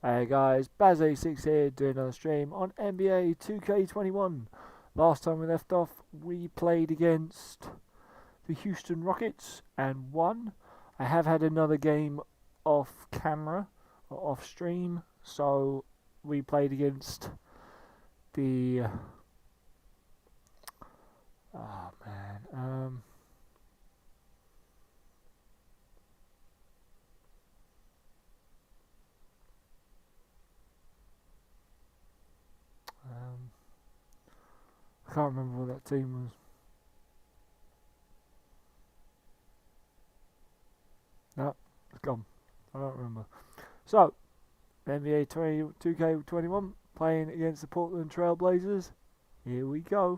Hey guys, Baz86 here doing another stream on NBA 2K21. Last time we left off, we played against the Houston Rockets and won. I have had another game off camera or off stream, so we played against the. Oh man, I can't remember what that team was. No, it's gone. I don't remember. So, NBA 2K21 playing against the Portland Trail Blazers. Here we go.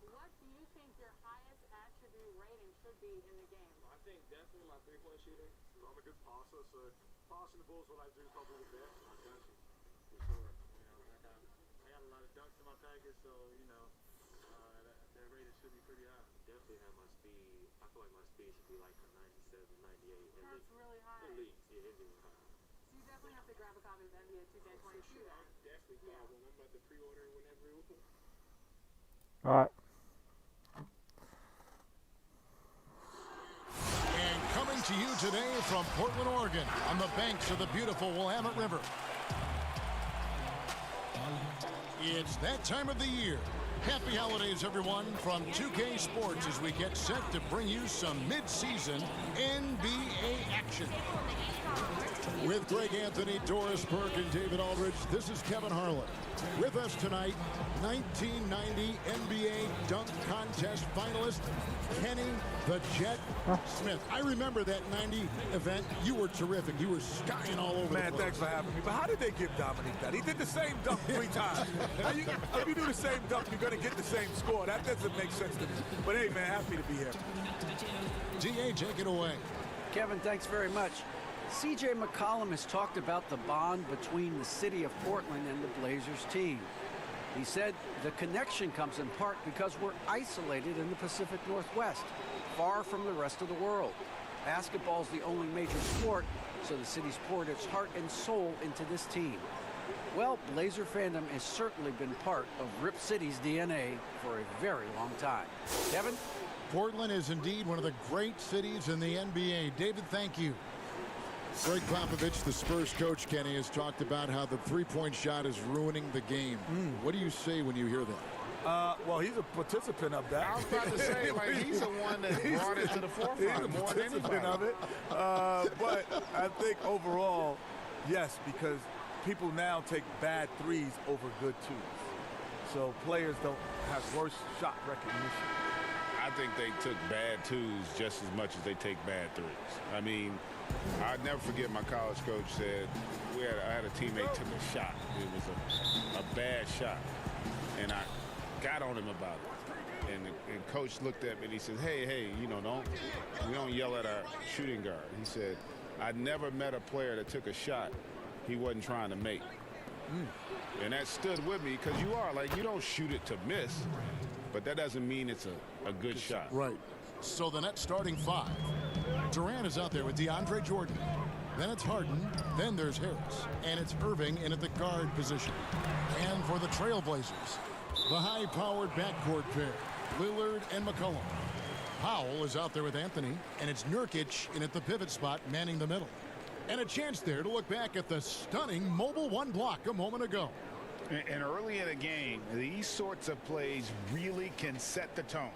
What do you think your highest attribute rating should be in the game? I think definitely my three-point shooting. I'm a good passer, so passing the ball is what I do probably the best. I got you. For sure. I got a lot of dunks in my package, so, that rating should be pretty high. Definitely have my speed. I feel like my speed should be like a 97, 98. That's really high. At least, yeah, it is high. So you definitely have to grab a copy of NBA 2K22 then. Definitely grab one. I'm about to pre-order it whenever. Alright. And coming to you today from Portland, Oregon, on the banks of the beautiful Willamette River. It's that time of the year. Happy holidays, everyone, from 2K Sports as we get set to bring you some mid-season NBA action. With Greg Anthony, Doris Burke, and David Aldridge, this is Kevin Harlan. With us tonight, 1990 NBA Dunk Contest finalist, Kenny the Jet Smith. I remember that 90 event. You were terrific. You were skying all over Man, the place. thanks for having me. But how did they give Dominique that? He did the same dunk 3 times. If you do the same dunk, you're going to get the same score. That doesn't make sense to me. But hey, man, happy to be here. DA, take it away. Kevin, thanks very much. C.J. McCollum has talked about the bond between the city of Portland and the Blazers team. He said the connection comes in part because we're isolated in the Pacific Northwest, far from the rest of the world. Basketball's the only major sport, so the city's poured its heart and soul into this team. Well, Blazer fandom has certainly been part of Rip City's DNA for a very long time. Kevin? Portland is indeed one of the great cities in the NBA. David, thank you. Greg Popovich, the Spurs coach, Kenny, has talked about how the three-point shot is ruining the game. What do you say when you hear that? Well, he's a participant of that. I was about to say, like, he's the one that brought it to the forefront He's a more than anybody. participant of it. But I think overall, yes, because people now take bad threes over good twos. So players don't have worse shot recognition. I think they took bad twos just as much as they take bad threes. I mean, I'd never forget my college coach said I had a teammate took a shot. It was a bad shot, and I got on him about it. And coach looked at me and he said, "Hey, we don't yell at our shooting guard." He said, "I never met a player that took a shot he wasn't trying to make." And that stood with me because you don't shoot it to miss, but that doesn't mean it's a good shot. Right. So the net starting 5. Durant is out there with DeAndre Jordan. Then it's Harden. Then there's Harris. And it's Irving in at the guard position. And for the Trailblazers, the high-powered backcourt pair, Lillard and McCollum. Powell is out there with Anthony. And it's Nurkic in at the pivot spot, manning the middle. And a chance there to look back at the stunning Mobile 1 block a moment ago. And early in the game, these sorts of plays really can set the tone.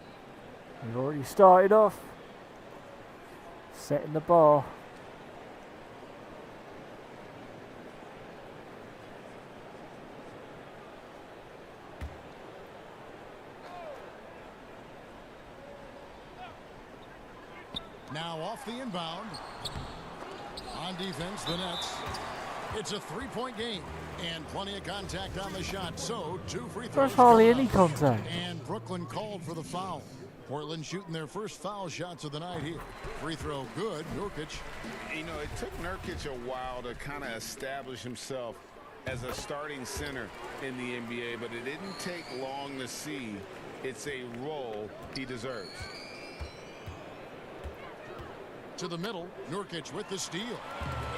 We've already started off. Setting the bar. Now off the inbound. On defense, the Nets. It's a 3-point game. And plenty of contact on the shot. So 2 free throws. There's hardly coming any up. contact. And Brooklyn called for the foul. Portland shooting their first foul shots of the night here. Free throw good. Nurkic. It took Nurkic a while to kind of establish himself as a starting center in the NBA, but it didn't take long to see it's a role he deserves. to the middle. Nurkic with the steal.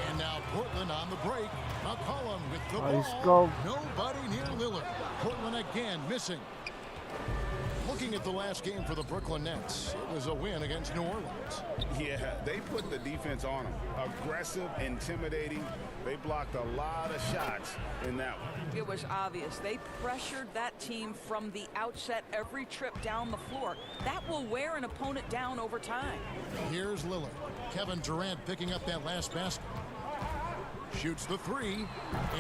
And now Portland on the break. McCollum with the Nice ball. goal. Nobody near Lillard. Portland again missing. Looking at the last game for the Brooklyn Nets, it was a win against New Orleans. Yeah, they put the defense on them. Aggressive, intimidating. They blocked a lot of shots in that one. It was obvious. They pressured that team from the outset every trip down the floor. That will wear an opponent down over time. Here's Lillard. Kevin Durant picking up that last basket. Shoots the three,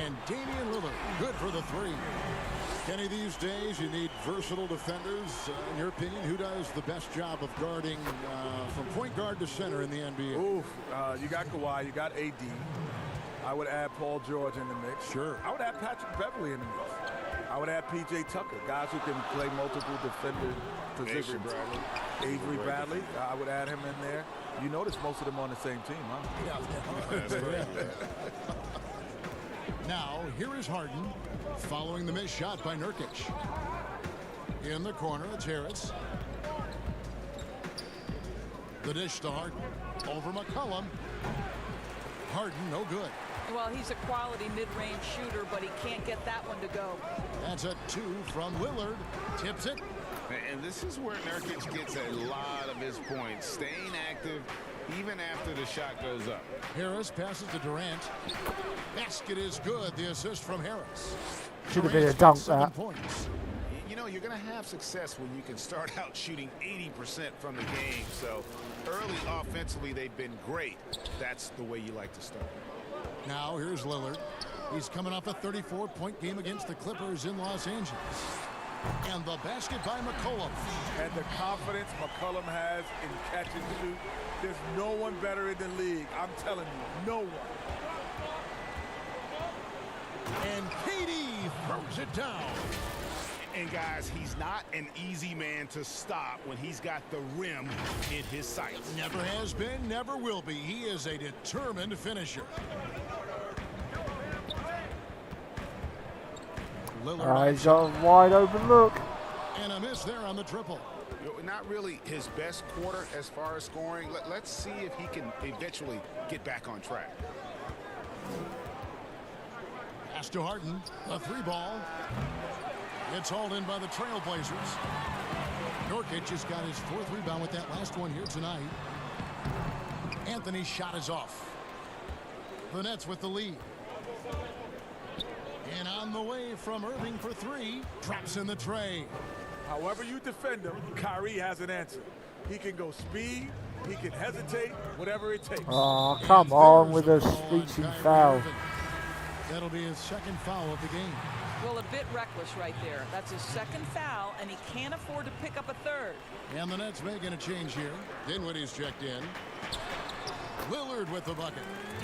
and Damian Lillard good for the three. Kenny, these days you need versatile defenders. In your opinion, who does the best job of guarding from point guard to center in the NBA? Oof, you got Kawhi, you got AD. I would add Paul George in the mix. Sure. I would add Patrick Beverly in the mix. I would add PJ Tucker, guys who can play multiple defender positions. Avery Bradley, I would add him in there. You notice most of them on the same team, huh? Yeah. That's right. Now, here is Harden following the missed shot by Nurkic. In the corner, it's Harris. The dish to Harden. Over McCollum. Harden, no good. Well, he's a quality mid-range shooter, but he can't get that one to go. That's a 2 from Lillard. Tips it. And this is where Nurkic gets a lot of his points, staying active even after the shot goes up. Harris passes to Durant. Basket is good. The assist from Harris. Should have been a Durant's dunk, got 7 that. points. You know, you're going to have success when you can start out shooting 80% from the game. So early offensively, they've been great. That's the way you like to start. Now here's Lillard. He's coming off a 34-point game against the Clippers in Los Angeles. And the basket by McCollum. And the confidence McCollum has in catch and shoot, there's no one better in the league. I'm telling you, no one. And KD throws it down. And guys, he's not an easy man to stop when he's got the rim in his sights. Never has been, never will be. He is a determined finisher. Lillard He's got a wide open look. and a miss there on the triple. Not really his best quarter as far as scoring. Let's see if he can eventually get back on track. Pass to Harden. A 3-ball. It's hauled in by the Trailblazers. Nurkic has got his 4th rebound with that last one here tonight. Anthony's shot is off. The Nets with the lead. And on the way from Irving for 3. Drops in the tray. However you defend him, Kyrie has an answer. He can go speed, he can hesitate, whatever it takes. Oh, come on with a reaching foul. That'll be his 2nd foul of the game. Well, a bit reckless right there. That's his 2nd foul, and he can't afford to pick up a 3rd. And the Nets making a change here. Dinwiddie's checked in. Lillard with the bucket.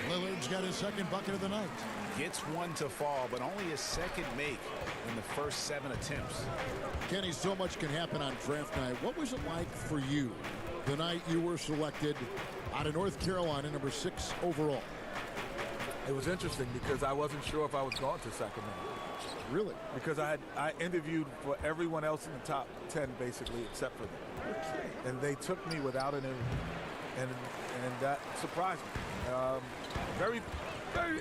Lillard's got his 2nd bucket of the night. Gets one to fall, but only his 2nd make in the first 7 attempts. Kenny, so much can happen on draft night. What was it like for you the night you were selected out of North Carolina, number 6 overall? It was interesting because I wasn't sure if I was going to Sacramento. Really? Because I interviewed for everyone else in the top 10 basically except for them. And they took me without an interview. And that surprised me.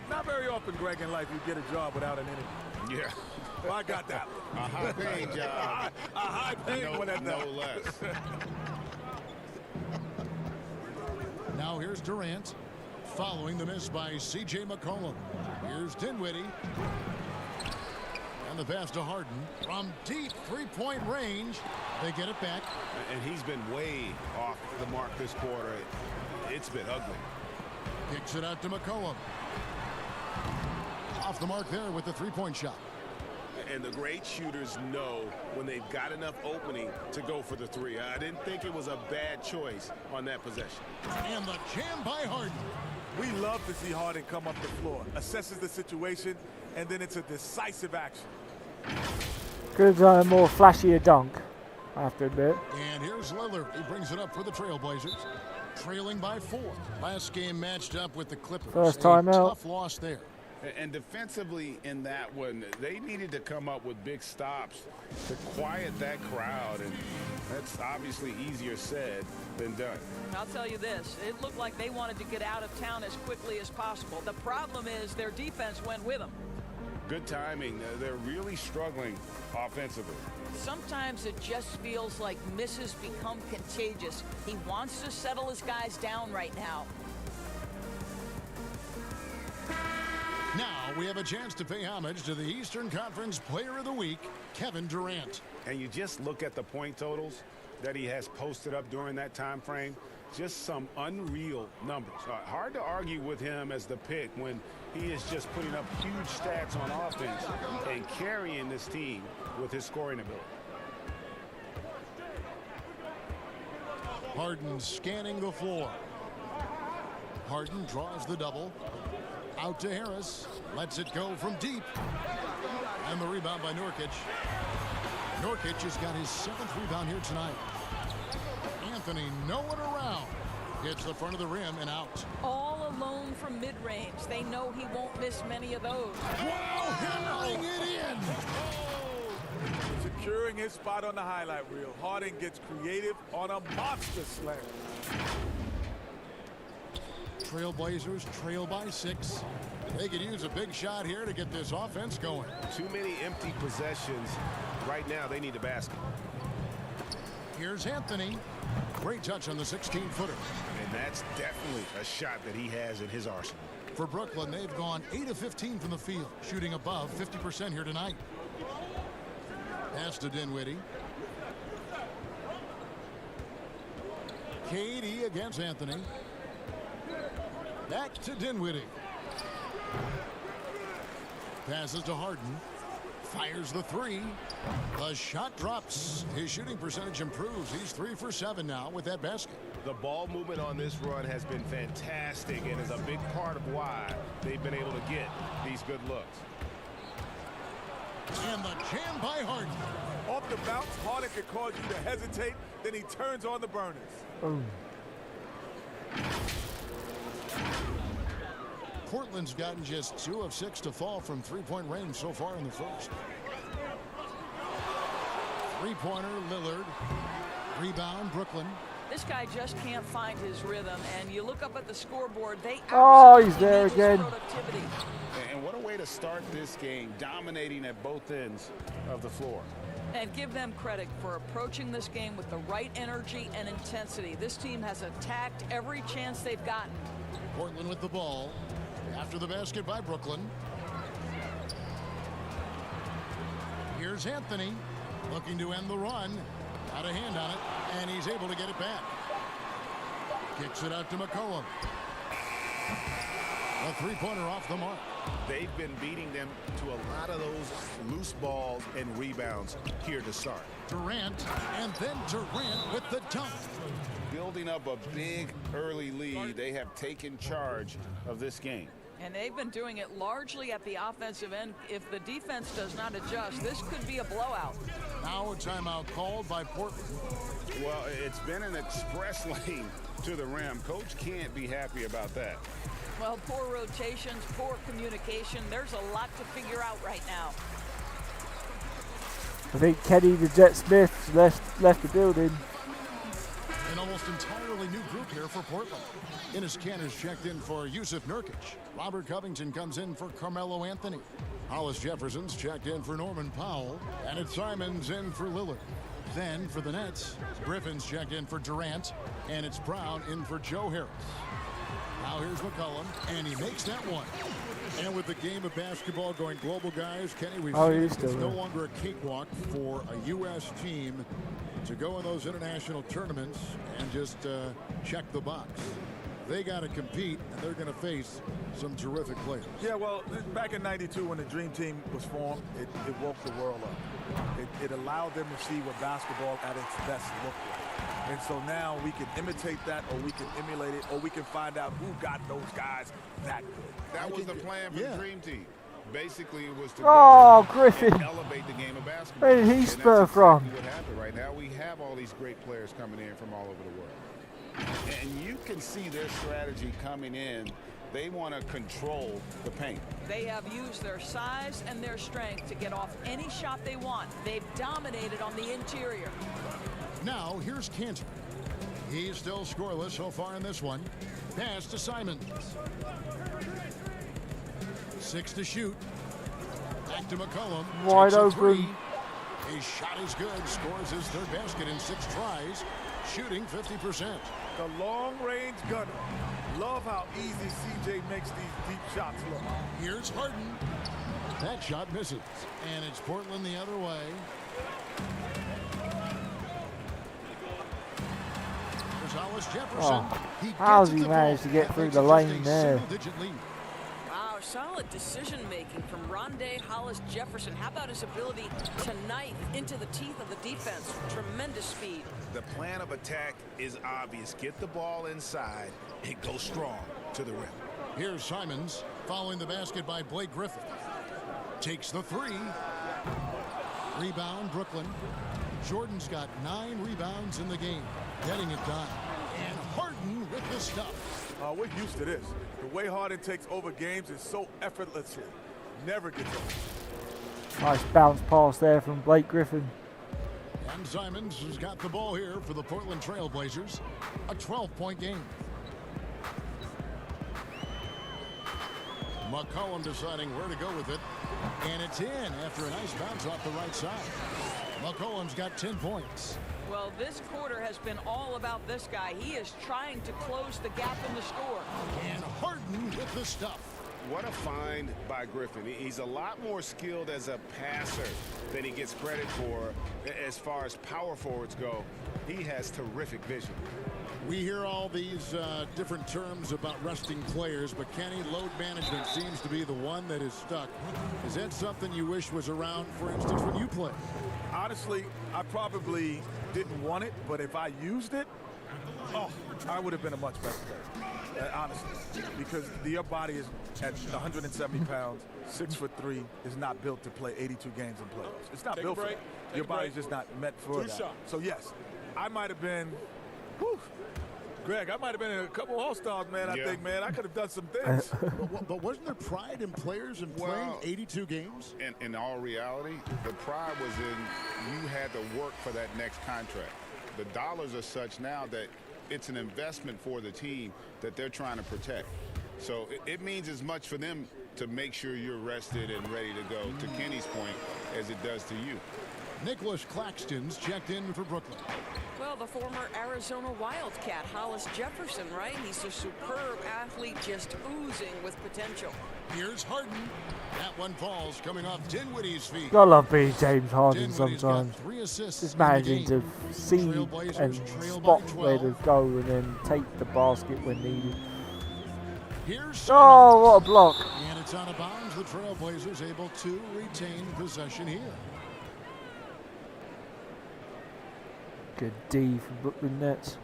Not very often, Greg, in life you get a job without an interview. Yeah. Well, I got that. A high-paying job. A high-paying one at that. No less. Now here's Durant following the miss by C.J. McCollum. Here's Dinwiddie. And the pass to Harden from deep 3-point range. They get it back. And he's been way off the mark this quarter. It's been ugly. Kicks it out to McCollum. Off the mark there with the 3-point shot. And the great shooters know when they've got enough opening to go for the 3. I didn't think it was a bad choice on that possession. And the jam by Harden. We love to see Harden come up the floor, assesses the situation, and then it's a decisive action. Could have done a more flashier dunk, I have to admit. And here's Lillard. He brings it up for the Trailblazers. Trailing by 4. Last game matched up with the Clippers. First time a out. Tough loss there. And defensively in that one, they needed to come up with big stops to quiet that crowd, and that's obviously easier said than done. I'll tell you this, it looked like they wanted to get out of town as quickly as possible. The problem is their defense went with them. Good timing. They're really struggling offensively. Sometimes it just feels like misses become contagious. He wants to settle his guys down right now. Now we have a chance to pay homage to the Eastern Conference Player of the Week, Kevin Durant. And you just look at the point totals that he has posted up during that time frame. Just some unreal numbers. Hard to argue with him as the pick when he is just putting up huge stats on offense and carrying this team with his scoring ability. Harden scanning the floor. Harden draws the double. Out to Harris. Lets it go from deep. And the rebound by Nurkic. Nurkic has got his 7th rebound here tonight. Anthony, no one around. Hits the front of the rim and out. All alone from mid-range. They know he won't miss many of those. Wow, hammering it in. Securing his spot on the highlight reel. Harden gets creative on a monster slam. Trailblazers trail by 6. They could use a big shot here to get this offense going. Too many empty possessions. Right now, they need a basket. Here's Anthony. Great touch on the 16-footer. And that's definitely a shot that he has in his arsenal. For Brooklyn, they've gone 8 of 15 from the field, shooting above 50% here tonight. Pass to Dinwiddie. KD against Anthony. Back to Dinwiddie. Passes to Harden. Fires the 3. The shot drops. His shooting percentage improves. He's 3 for 7 now with that basket. The ball movement on this run has been fantastic and is a big part of why they've been able to get these good looks. And the jam by Harden. Off the bounce, Harden could cause you to hesitate, then he turns on the burners. Boom. Portland's gotten just 2 of 6 to fall from three-point range so far in the first. Three-pointer, Lillard. Rebound, Brooklyn. This guy just can't find his rhythm, and you look up at the scoreboard, they Oh, he's absolutely there need his again. productivity. And what a way to start this game, dominating at both ends of the floor. And give them credit for approaching this game with the right energy and intensity. This team has attacked every chance they've gotten. Portland with the ball. After the basket by Brooklyn. Here's Anthony looking to end the run. Got a hand on it, and he's able to get it back. Kicks it out to McCollum. A three-pointer off the mark. They've been beating them to a lot of those loose balls and rebounds here to start. Durant, and then Durant with the dunk. Building up a big early lead, they have taken charge of this game. And they've been doing it largely at the offensive end. If the defense does not adjust, this could be a blowout. Now a timeout called by Portland. Well, it's been an express lane to the rim. Coach can't be happy about that. Well, poor rotations, poor communication. There's a lot to figure out right now. I think Kenny the Jet Smith left the building. An almost entirely new group here for Portland. Enes Kanter's checked in for Yusuf Nurkic. Robert Covington comes in for Carmelo Anthony. Hollis Jefferson's checked in for Norman Powell. And it's Simons in for Lillard. Then for the Nets, Griffin's checked in for Durant. And it's Brown in for Joe Harris. Now here's McCollum, and he makes that one. And with the game of basketball going global, guys, Kenny, we've seen he's it's still no there. longer a cakewalk for a U.S. team to go in those international tournaments and just check the box. They got to compete, and they're going to face some terrific players. Yeah, well, back in '92 when the Dream Team was formed, it woke the world up. It allowed them to see what basketball at its best looked like. And so now we can imitate that, or we can emulate it, or we can find out who got those guys that good. That was the plan for yeah. the Dream Team. Basically, it was to Oh, go Griffin. and elevate the game of basketball. Where did he And that's spur exactly from? what happened right now. We have all these great players coming in from all over the world. And you can see their strategy coming in They want to control the paint. They have used their size and their strength to get off any shot they want. They've dominated on the interior. Now here's Cantor. He's still scoreless so far in this one. Pass to Simons. 6 to shoot. Back to McCollum. Wide Takes a open. three. His shot is good. Scores his third basket in 6 tries. Shooting 50%. The long-range gunner. Love how easy CJ makes these deep shots look. Here's Harden. That shot misses. And it's Portland the other way. There's Hollis Jefferson. Oh, He how's gets he at the managed ball. to get That through makes the it lane just a there? single-digit lead. Wow, solid decision-making from Rondé Hollis Jefferson. How about his ability to knife into the teeth of the defense? Tremendous speed. The plan of attack is obvious. Get the ball inside and go strong to the rim. Here's Simons following the basket by Blake Griffin. Takes the three. Rebound Brooklyn. Jordan's got 9 rebounds in the game. Getting it done. And Harden with the stuff. We're used to this. The way Harden takes over games is so effortlessly. Never gets over. Nice bounce pass there from Blake Griffin. And Simons has got the ball here for the Portland Trail Blazers. A 12-point game. McCollum deciding where to go with it. And it's in after a nice bounce off the right side. McCollum's got 10 points. Well, this quarter has been all about this guy. He is trying to close the gap in the score. And Harden with the stuff. What a find by Griffin. He's a lot more skilled as a passer than he gets credit for as far as power forwards go. He has terrific vision. We hear all these different terms about resting players, but Kenny, load management seems to be the one that is stuck. Is that something you wish was around, for instance, when you play? Honestly, I probably didn't want it, but if I used it, I would have been a much better player. Honestly, because your body is at 170 pounds, 6'3", is not built to play 82 games in playoffs. It's not built for that. Your body's just not meant for that. So yes, I might have been. Greg, I might have been in a couple All-Stars, man. I think, man, I could have done some things. But wasn't there pride in players in playing 82 games? In all reality, the pride was in you had to work for that next contract. The dollars are such now that it's an investment for the team that they're trying to protect. So it means as much for them to make sure you're rested and ready to go, to Kenny's point, as it does to you. Nicholas Claxton's checked in for Brooklyn. Well, the former Arizona Wildcat, Hollis Jefferson, right? He's a superb athlete, just oozing with potential. Here's Harden. That one falls coming off Dinwiddie's feet. I love being James Harden Dinwiddie's sometimes. got 3 assists Just in the managing game. to see Trailblazers and trail spot by where to 12. go and then take the basket when needed. Here's Simons. Oh, what a block. And it's out of bounds. The Trailblazers able to retain possession here. Good D for Brooklyn Nets.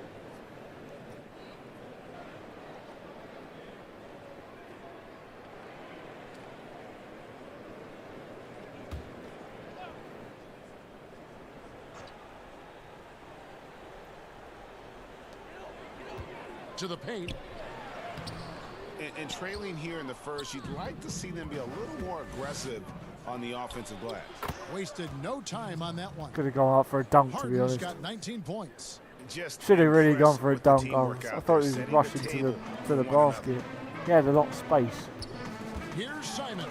To the paint. And trailing here in the first, you'd like to see them be a little more aggressive on the offensive glass. Wasted no time on that one. Could have gone out for a dunk, to be Harden's honest. got 19 points. Just Should have really impressed gone for a with the dunk. teamwork I out thought there, he was setting rushing to table the for one basket. He had a lot of space. Here's Simons.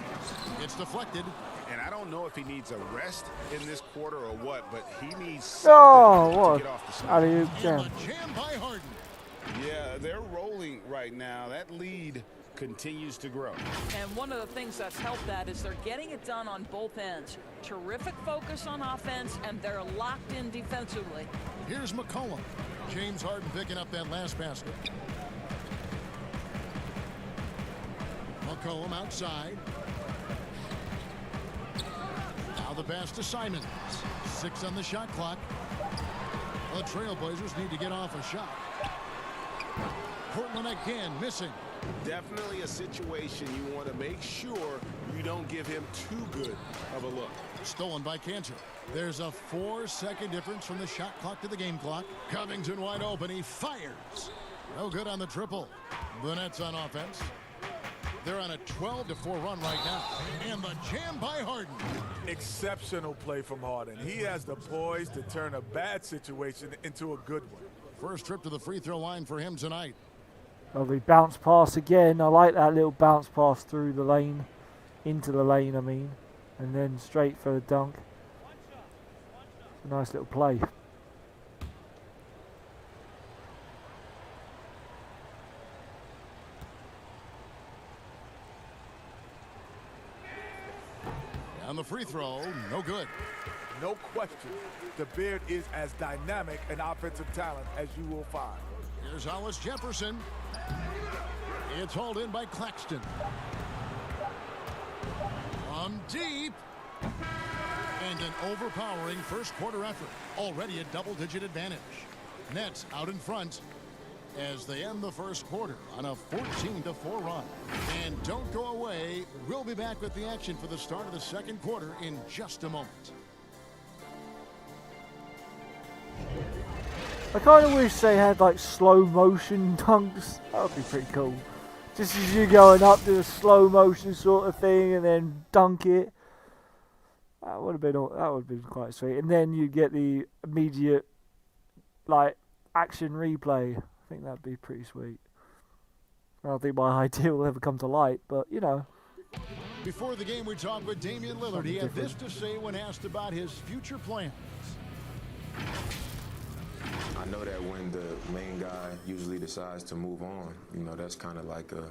It's deflected. And I don't know if he needs a rest in this quarter or what, but he needs Oh, something what to get off the snap. alley-oop And jam. a jam by Harden. Yeah, they're rolling right now. That lead continues to grow. And one of the things that's helped that is they're getting it done on both ends. Terrific focus on offense, and they're locked in defensively. Here's McCollum. James Harden picking up that last basket. McCollum outside. Now the pass to Simons. 6 on the shot clock. The Trailblazers need to get off a shot. Portland again missing. Definitely a situation you want to make sure you don't give him too good of a look. Stolen by Cantor. There's a 4-second difference from the shot clock to the game clock. Covington wide open. He fires. No good on the triple. The Nets on offense. They're on a 12-4 run right now. And the jam by Harden. Exceptional play from Harden. He has the poise to turn a bad situation into a good one. First trip to the free throw line for him tonight. Lovely bounce pass again. I like that little bounce pass through the lane. Into the lane, I mean. And then straight for the dunk. It's a nice little play. On the free throw, no good. No question, the Beard is as dynamic an offensive talent as you will find. Here's Hollis Jefferson. It's hauled in by Claxton. From deep. And an overpowering first quarter effort. Already a double-digit advantage. Nets out in front as they end the first quarter on a 14-4 run. And don't go away. We'll be back with the action for the start of the second quarter in just a moment. I kind of wish they had like slow motion dunks. That would be pretty cool. Just as you going up, do a slow motion sort of thing, and then dunk it. That would have been quite sweet. And then you get the immediate like action replay. I think that'd be pretty sweet. I don't think my idea will ever come to light, but you know. Before the game, we talked with Damian Lillard. He had this to say when asked about his future plans. I know that when the main guy usually decides to move on, you know, that's kind of like a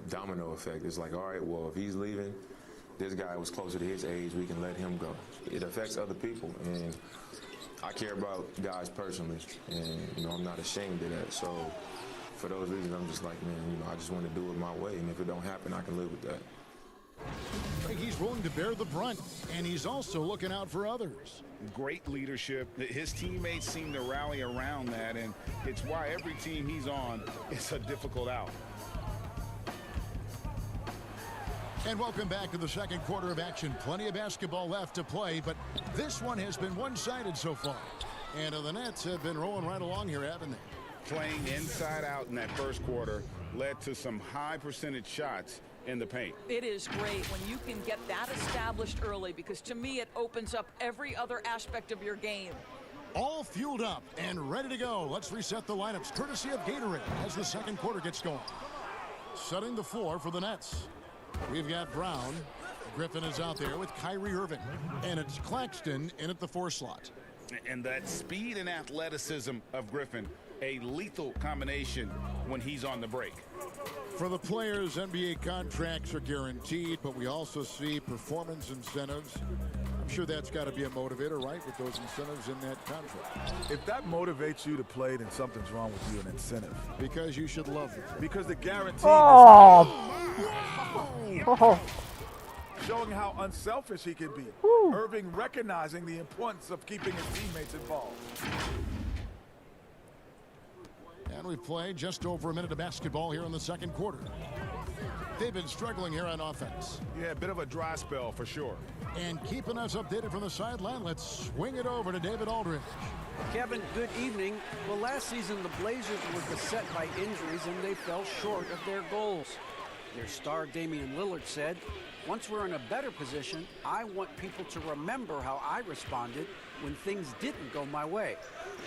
domino effect. It's like, all right, well, if he's leaving, this guy was closer to his age, we can let him go. It affects other people, and I care about guys personally, and, you know, I'm not ashamed of that. So for those reasons, I'm just like, man, you know, I just want to do it my way, and if it don't happen, I can live with that. I think he's willing to bear the brunt, and he's also looking out for others. Great leadership. His teammates seem to rally around that, and it's why every team he's on is a difficult out. And welcome back to the second quarter of action. Plenty of basketball left to play, but this one has been one-sided so far. And the Nets have been rolling right along here, haven't they? Playing inside out in that first quarter led to some high percentage shots in the paint. It is great when you can get that established early, because to me it opens up every other aspect of your game. All fueled up and ready to go. Let's reset the lineups courtesy of Gatorade as the second quarter gets going. Setting the floor for the Nets. We've got Brown. Griffin is out there with Kyrie Irving. And it's Claxton in at the 4 slot. And that speed and athleticism of Griffin, a lethal combination when he's on the break. For the players, NBA contracts are guaranteed, but we also see performance incentives. I'm sure that's got to be a motivator, right, with those incentives in that contract. If that motivates you to play, then something's wrong with you, an incentive. Because you should love it. Because the guarantee Oh. showing how unselfish he can be. Woo. Irving recognizing the importance of keeping his teammates involved. And we've played just over a minute of basketball here in the second quarter. They've been struggling here on offense. Yeah, a bit of a dry spell for sure. And keeping us updated from the sideline, let's swing it over to David Aldridge. Kevin, good evening. Well, last season the Blazers were beset by injuries and they fell short of their goals. Their star Damian Lillard said, "Once we're in a better position, I want people to remember how I responded when things didn't go my way,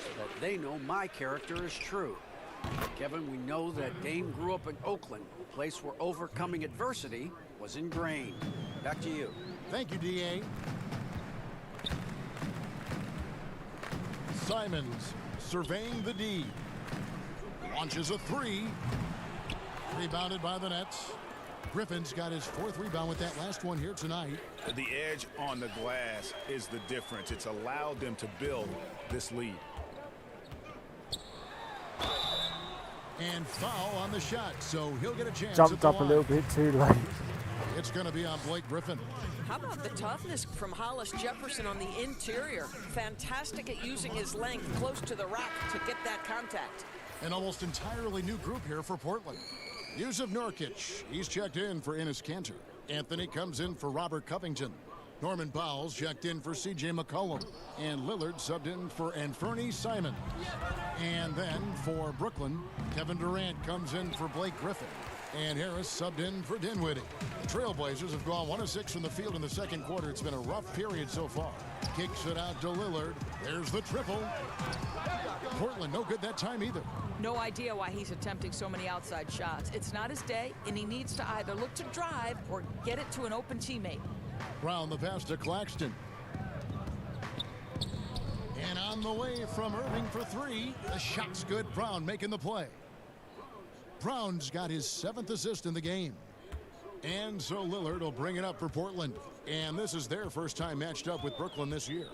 so that they know my character is true." Kevin, we know that Dame grew up in Oakland, a place where overcoming adversity was ingrained. Back to you. Thank you, D.A. Simons surveying the D. Launches a 3. Rebounded by the Nets. Griffin's got his 4th rebound with that last one here tonight. The edge on the glass is the difference. It's allowed them to build this lead. And foul on the shot, so he'll get a chance. Jumped up a little bit too late. It's going to be on Blake Griffin. How about the toughness from Hollis Jefferson on the interior? Fantastic at using his length close to the rack to get that contact. An almost entirely new group here for Portland. Yusuf Nurkic, he's checked in for Enes Kanter. Anthony comes in for Robert Covington. Norman Powell's checked in for C.J. McCollum. And Lillard subbed in for Anthony Simons. And then for Brooklyn, Kevin Durant comes in for Blake Griffin. And Harris subbed in for Dinwiddie. The Trailblazers have gone 1 of 6 from the field in the second quarter. It's been a rough period so far. Kicks it out to Lillard. There's the triple. Portland no good that time either. No idea why he's attempting so many outside shots. It's not his day, and he needs to either look to drive or get it to an open teammate. Brown the pass to Claxton. And on the way from Irving for 3. The shot's good. Brown making the play. Brown's got his 7th assist in the game. And so Lillard will bring it up for Portland. And this is their first time matched up with Brooklyn this year.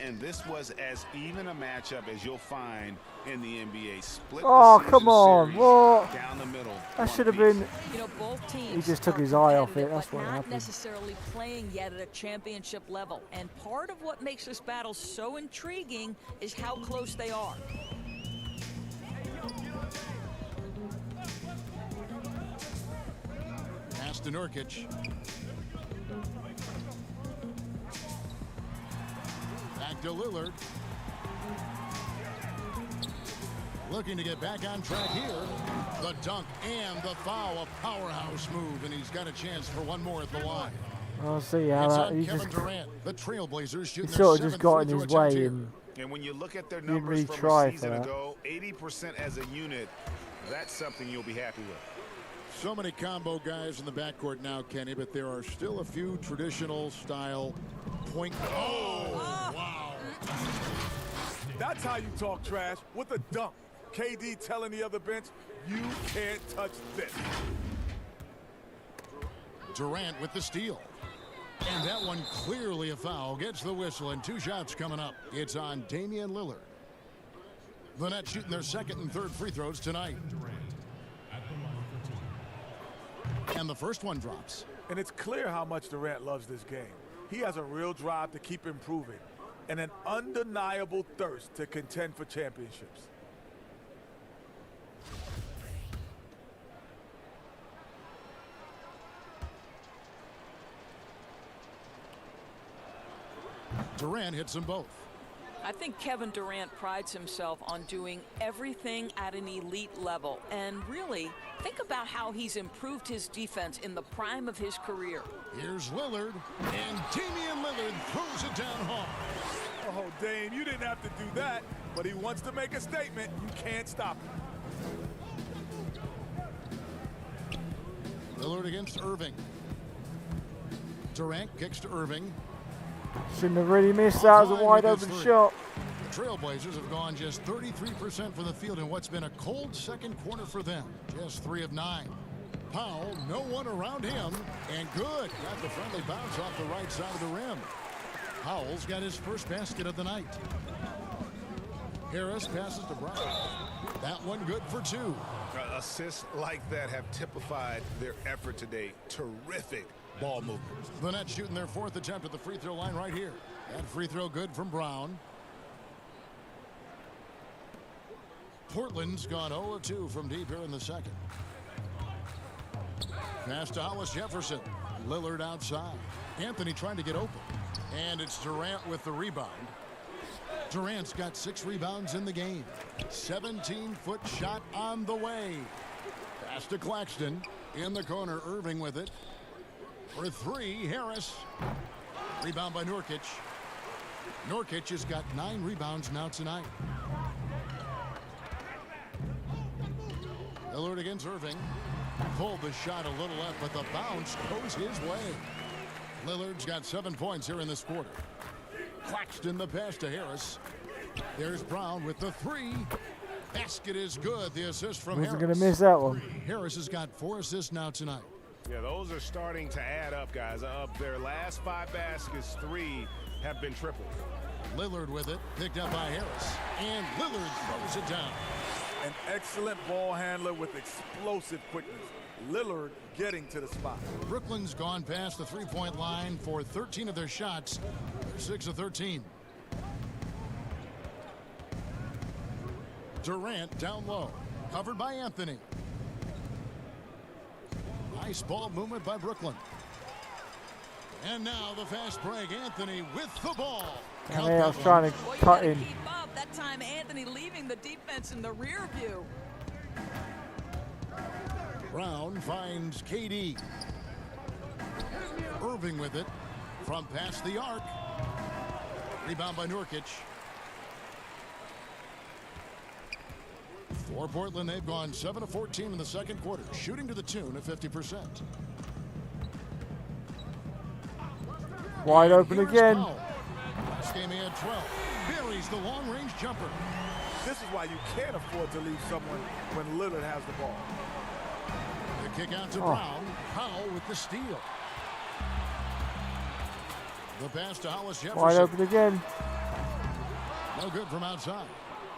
And this was as even a matchup as you'll find in the NBA. Split Oh, the come on. series What? down the middle. That should have been... You know, both teams He just took are his eye off it. competitive, That's but what not happened. necessarily playing yet at a championship level. And part of what makes this battle so intriguing is how close they are. Pass to Nurkic. Back to Lillard. Looking to get back on track here. The dunk and the foul, a powerhouse move, and he's got a chance for one more at the line. I'll see how It's that... on He Kevin just... Durant. The Trailblazers He shooting sort their of just 7th got in free his throw attempt way here. and... And when you look at their Didn't numbers really from try a for season that. ago, 80% as a unit, that's something you'll be happy with. So many combo guys in the backcourt now, Kenny, but there are still a few traditional style point. Oh, wow. That's how you talk trash, with a dunk. KD telling the other bench, you can't touch this. Durant with the steal. And that one clearly a foul. Gets the whistle, and 2 shots coming up. It's on Damian Lillard. The Nets shooting their 2nd and 3rd free throws tonight. And the first one drops. And it's clear how much Durant loves this game. He has a real drive to keep improving and an undeniable thirst to contend for championships. Durant hits them both. I think Kevin Durant prides himself on doing everything at an elite level. And really, think about how he's improved his defense in the prime of his career. Here's Lillard, and Damian Lillard throws it down hard. Oh, Dame, you didn't have to do that, but he wants to make a statement. You can't stop him. Lillard against Irving. Durant kicks to Irving. Shouldn't have really missed that. It was a wide open shot. The Trailblazers have gone just 33% from the field in what's been a cold second quarter for them. Just 3 of 9. Powell, no one around him, and good. Got the friendly bounce off the right side of the rim. Powell's got his first basket of the night. Harris passes to Brown. That one good for 2. Assists like that have typified their effort today. Terrific ball movement. The Nets shooting their 4th attempt at the free throw line right here. That free throw good from Brown. Portland's gone 0 of 2 from deep here in the second. Pass to Hollis Jefferson. Lillard outside. Anthony trying to get open. And it's Durant with the rebound. Durant's got 6 rebounds in the game. 17-foot shot on the way. Pass to Claxton. In the corner, Irving with it. For 3, Harris. Rebound by Nurkic. Nurkic has got 9 rebounds now tonight. Lillard against Irving. Pulled the shot a little left, but the bounce goes his way. Lillard's got 7 points here in this quarter. Claxton the pass to Harris. There's Brown with the 3. Basket is good. The assist from Harris. Wasn't going to miss that one. Harris has got 4 assists now tonight. Yeah, those are starting to add up, guys. Of their last 5 baskets, 3 have been triples. Lillard with it, picked up by Harris. And Lillard throws it down. An excellent ball handler with explosive quickness. Lillard getting to the spot. Brooklyn's gone past the 3-point line for 13 of their shots. They're 6 of 13. Durant down low, covered by Anthony. Nice ball movement by Brooklyn. And now the fast break. Anthony with the ball. I was trying to cut in. Keep up. That time Anthony leaving the defense in the rear view. Brown finds KD. Irving with it from past the arc. Rebound by Nurkic. For Portland, they've gone 7 of 14 in the second quarter, shooting to the tune of 50%. Wide open again. Last game he had 12. Buries the long-range jumper. This is why you can't afford to leave someone when Lillard has the ball. The kick out to Brown. Powell with the steal. The pass to Hollis Jefferson. Wide open again. No good from outside.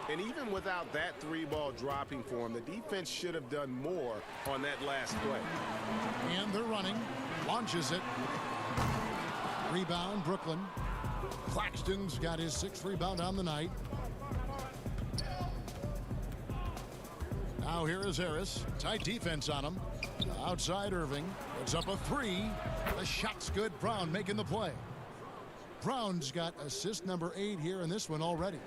And even without that three ball dropping for him, the defense should have done more on that last play. And they're running. Launches it. Rebound, Brooklyn. Claxton's got his 6th rebound on the night. Now here is Harris. Tight defense on him. Outside Irving. Puts up a 3. The shot's good. Brown making the play. Brown's got assist number 8 here in this one already.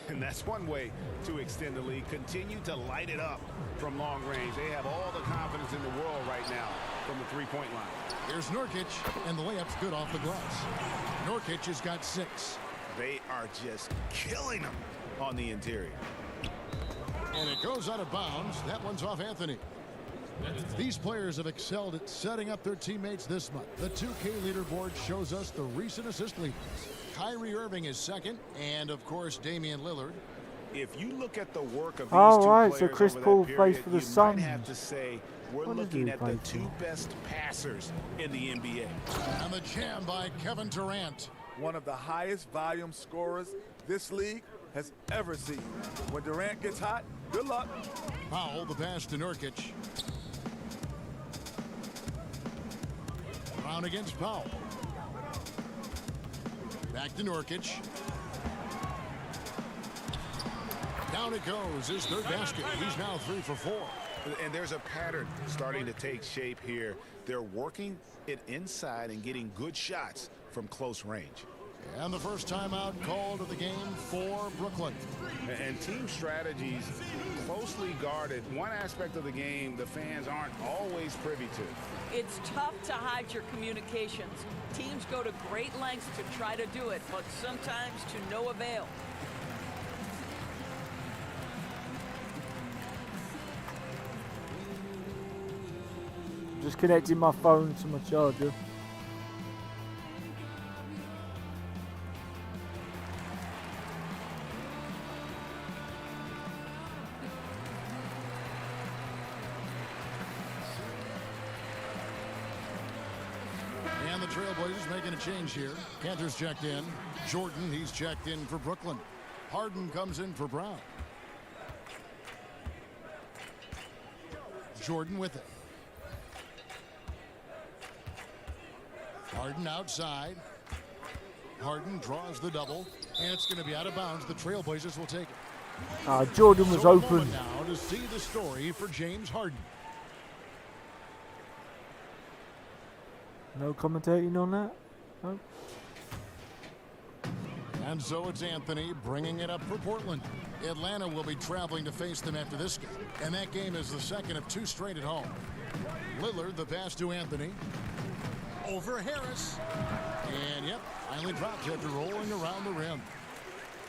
And that's one way to extend the lead. Continue to light it up from long range. They have all the confidence in the world right now from the three-point line. Here's Nurkic, and the layup's good off the glass. Nurkic has got 6. They are just killing them on the interior. And it goes out of bounds. That one's off Anthony. These players have excelled at setting up their teammates this month. The 2K leaderboard shows us the recent assist leaders. Kyrie Irving is 2nd, and of course Damian Lillard. If you look at the work of these All right, two so players Chris over Paul that plays period, for the you Suns. might have to say we're What looking he at the play 2 for? best passers in the NBA. And the jam by Kevin Durant. One of the highest volume scorers this league has ever seen. When Durant gets hot, good luck. Powell, the pass to Nurkic. Brown against Powell. Back to Nurkic. Down it goes. His 3rd basket. He's now 3 for 4. And there's a pattern starting to take shape here. They're working it inside and getting good shots from close range. And the first timeout called of the game for Brooklyn. And team strategies closely guarded. One aspect of the game the fans aren't always privy to. It's tough to hide your communications. Teams go to great lengths to try to do it, but sometimes to no avail. Just connecting my phone to my charger. And the Trailblazers making a change here. Cantor's checked in. Jordan, he's checked in for Brooklyn. Harden comes in for Brown. Jordan with it. Harden outside. Harden draws the double, and it's going to be out of bounds. The Trailblazers will take it. Jordan was So a open. moment now to see the story for James Harden. No commentating on that? No. And so it's Anthony bringing it up for Portland. Atlanta will be traveling to face them after this game. And that game is the 2nd of 2 straight at home. Lillard, the pass to Anthony. Over Harris. And yep, finally drops after rolling around the rim.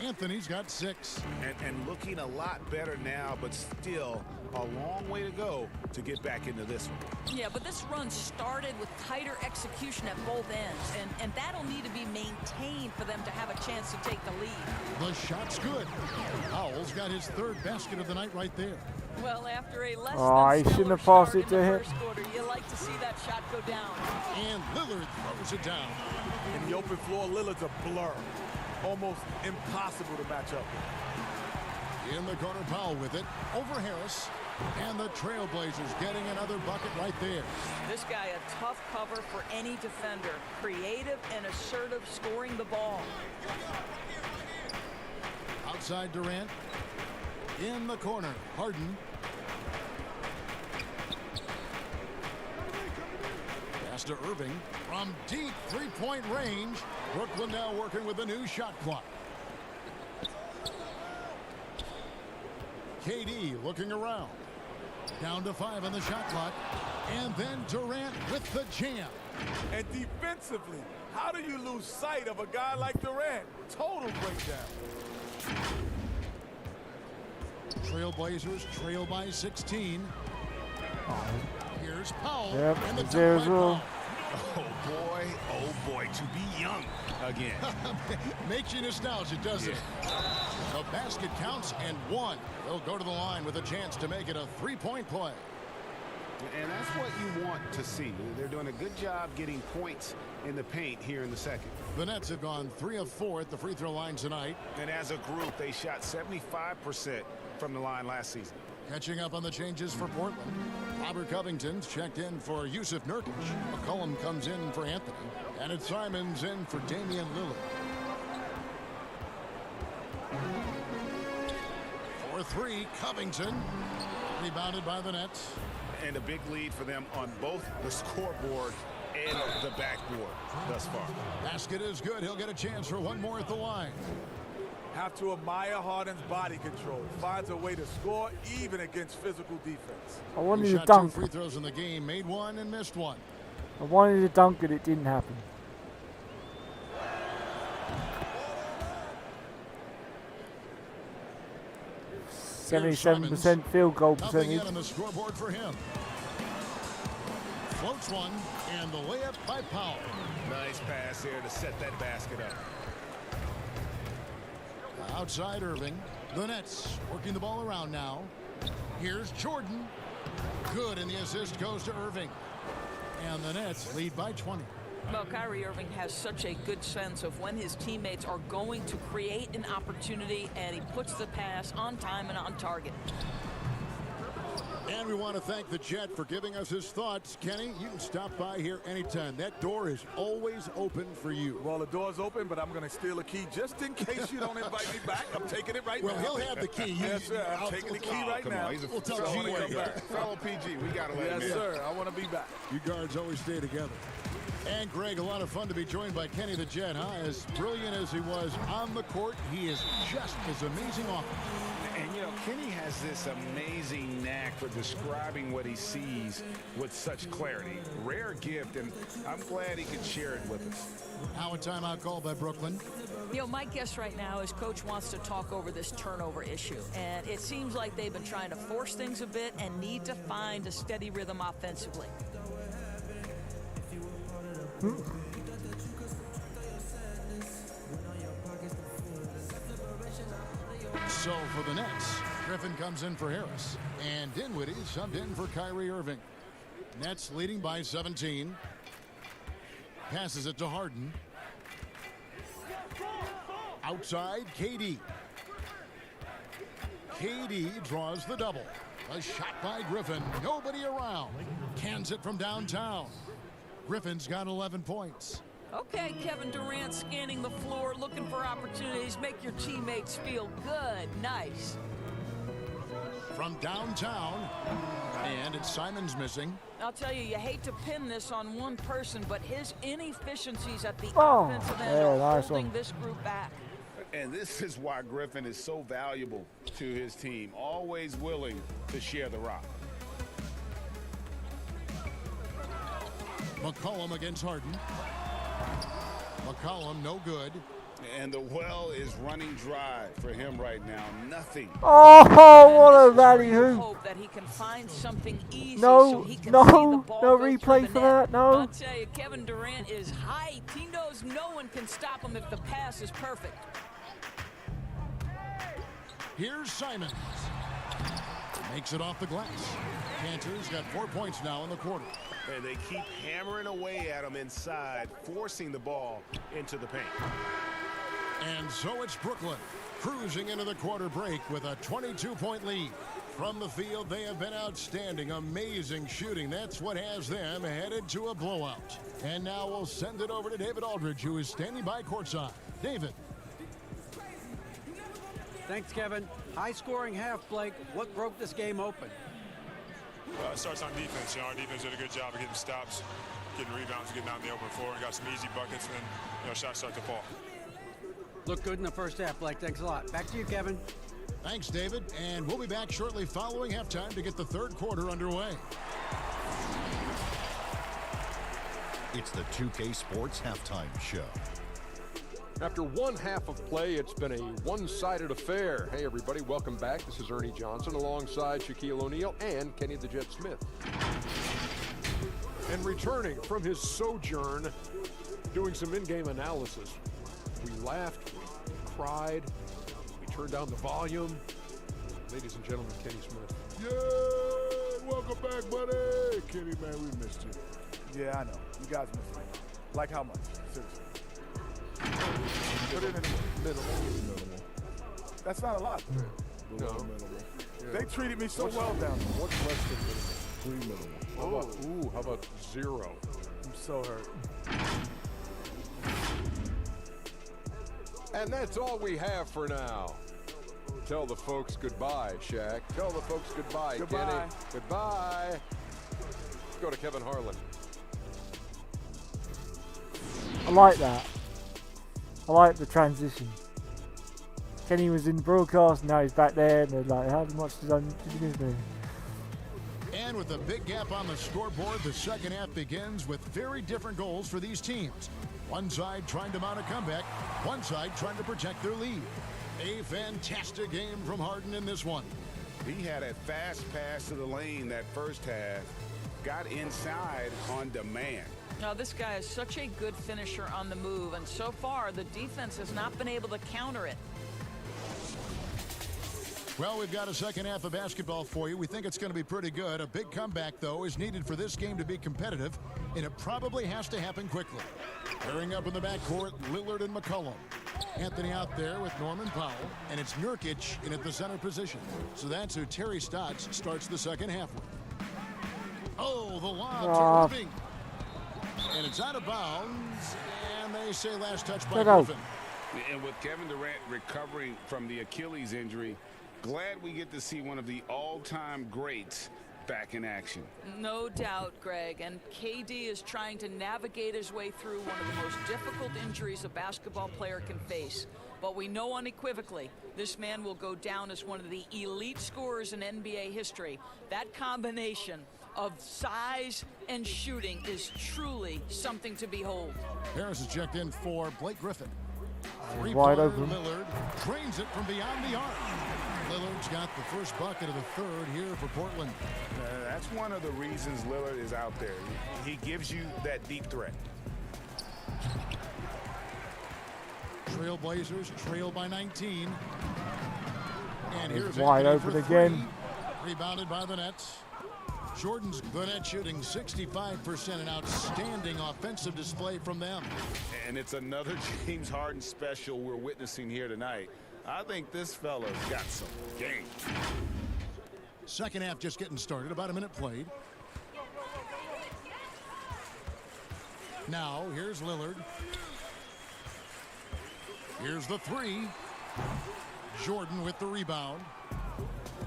Anthony's got 6. And looking a lot better now, but still a long way to go to get back into this one. Yeah, but this run started with tighter execution at both ends, and that'll need to be maintained for them to have a chance to take the lead. The shot's good. Powell's got his 3rd basket of the night right there. Well, after a less he than shouldn't have stellar passed start it to in him. the first quarter, you like to see that shot go down. And Lillard throws it down. In the open floor, Lillard's a blur. Almost impossible to match up with. In the corner, Powell with it. Over Harris. And the Trailblazers getting another bucket right there. This guy a tough cover for any defender. Creative and assertive scoring the ball. Outside Durant. In the corner, Harden. Pass to Irving. From deep 3-point range. Brooklyn now working with a new shot clock. KD looking around. Down to 5 on the shot clock. And then Durant with the jam. And defensively, how do you lose sight of a guy like Durant? Total breakdown. Trailblazers trail by 16. Here's Powell. Yep, and the there's top right Will. foul. Oh boy, to be young again. Makes you nostalgic, doesn't it? The basket counts and one. They'll go to the line with a chance to make it a three-point play. And that's what you want to see. They're doing a good job getting points in the paint here in the second. The Nets have gone 3 of 4 at the free throw line tonight. And as a group, they shot 75% from the line last season. Catching up on the changes for Portland. Robert Covington's checked in for Yusuf Nurkic. McCollum comes in for Anthony. And it's Simons in for Damian Lillard. For 3, Covington. Rebounded by the Nets. And a big lead for them on both the scoreboard and the backboard thus far. Basket is good. He'll get a chance for one more at the line. Have to admire Harden's body control. Finds a way to score even against physical defense. I wanted He to shot dunk. 2 free throws in the game, made 1 and missed 1. I wanted to dunk it. It didn't happen. Here's 77% field goal Nothing percentage. yet on the scoreboard for him. Floats one, and the layup by Powell. Nice pass there to set that basket up. Outside Irving. The Nets working the ball around now. Here's Jordan. Good, and the assist goes to Irving. And the Nets lead by 20. Well, Kyrie Irving has such a good sense of when his teammates are going to create an opportunity, and he puts the pass on time and on target. And we want to thank the Jet for giving us his thoughts. Kenny, you can stop by here anytime. That door is always open for you. Well, the door's open, but I'm going to steal a key just in case you don't invite me back. I'm taking it right now. Well, he'll have the key. Yes, sir. I'm taking the key right now. He's a We'll tell fellow, G-Way. fellow PG. We got to let him in. Yes, sir. I want to be back. You guards always stay together. And Greg, a lot of fun to be joined by Kenny the Jet, huh? As brilliant as he was on the court, he is just as amazing off. And, you know, Kenny has this amazing knack for describing what he sees with such clarity. Rare gift, and I'm glad he could share it with us. Now a timeout call by Brooklyn. You know, my guess right now is Coach wants to talk over this turnover issue. And it seems like they've been trying to force things a bit and need to find a steady rhythm offensively. So for the Nets, Griffin comes in for Harris. And Dinwiddie subbed in for Kyrie Irving. Nets leading by 17. Passes it to Harden. Outside, KD. KD draws the double. A shot by Griffin. Nobody around. Cans it from downtown. Griffin's got 11 points. Okay, Kevin Durant scanning the floor, looking for opportunities. Make your teammates feel good. Nice. From downtown. And it's Simons missing. I'll tell you, you hate to pin this on one person, but his inefficiencies at the Oh, offensive end yeah, are nice holding one. this group back. And this is why Griffin is so valuable to his team. Always willing to share the rock. McCollum against Harden. McCollum no good. And the well is running dry for him right now. Nothing. Oh, what a rally hoop. Hope that he can find something easy No, so he can no, see the ball no go through replay the for net. that, no. I'll tell you, Kevin Durant is hyped. He knows no one can stop him if the pass is perfect. Here's Simons. Makes it off the glass. Cantor's got 4 points now in the quarter. And they keep hammering away at him inside, forcing the ball into the paint. And so it's Brooklyn cruising into the quarter break with a 22-point lead. From the field, they have been outstanding. Amazing shooting. That's what has them headed to a blowout. And now we'll send it over to David Aldridge, who is standing by courtside. David. Thanks, Kevin. High-scoring half, Blake. What broke this game open? It starts on defense. You know, our defense did a good job of getting stops, getting rebounds, getting out in the open floor, and got some easy buckets, and then, shots start to fall. Looked good in the first half, Blake. Thanks a lot. Back to you, Kevin. Thanks, David. And we'll be back shortly following halftime to get the third quarter underway. It's the 2K Sports Halftime Show. After one half of play, it's been a one-sided affair. Hey, everybody, welcome back. This is Ernie Johnson alongside Shaquille O'Neal and Kenny the Jet Smith. And returning from his sojourn, doing some in-game analysis, we laughed, we cried, we turned down the volume. Ladies and gentlemen, Kenny Smith. Yeah, welcome back, buddy. Kenny, man, we missed you. Yeah, I know. You guys missed me. Like how much? Seriously. Put it in minimal. That's not a lot. No. Minimal. Yeah. They treated me so well down there. What's less than minimal? 3 minimal. How about 0? I'm so hurt. And that's all we have for now. Tell the folks goodbye, Shaq. Tell the folks goodbye, Goodbye. Kenny. Goodbye. Let's go to Kevin Harlan. I like that. I like the transition. Kenny was in broadcast, now he's back there, and they're like, how much did you miss me? And with a big gap on the scoreboard, the second half begins with very different goals for these teams. One side trying to mount a comeback, one side trying to protect their lead. A fantastic game from Harden in this one. He had a fast pass to the lane that first half, got inside on demand. Now, this guy is such a good finisher on the move, and so far, the defense has not been able to counter it. Well, we've got a second half of basketball for you. We think it's going to be pretty good. A big comeback, though, is needed for this game to be competitive, and it probably has to happen quickly. Pairing up in the backcourt, Lillard and McCollum. Anthony out there with Norman Powell, and it's Nurkic in at the center position. So that's who Terry Stotts starts the second half with. Oh, the lob to Irving. And it's out of bounds, and they say last touch by Griffin. And with Kevin Durant recovering from the Achilles injury, glad we get to see one of the all-time greats back in action. No doubt, Greg. And KD is trying to navigate his way through one of the most difficult injuries a basketball player can face. But we know unequivocally this man will go down as one of the elite scorers in NBA history. That combination of size and shooting is truly something to behold. Harris is checked in for Blake Griffin. Wide open. Lillard drains it from beyond the arc. Lillard's got the first bucket of the third here for Portland. That's one of the reasons Lillard is out there. He gives you that deep threat. Trailblazers trail by 19. And here's wide Anthony open for again. 3. Rebounded by the Nets. Jordan's the net shooting 65%, an outstanding offensive display from them. And it's another James Harden special we're witnessing here tonight. I think this fella's got some game. Second half just getting started, about a minute played. Now, here's Lillard. Here's the 3. Jordan with the rebound.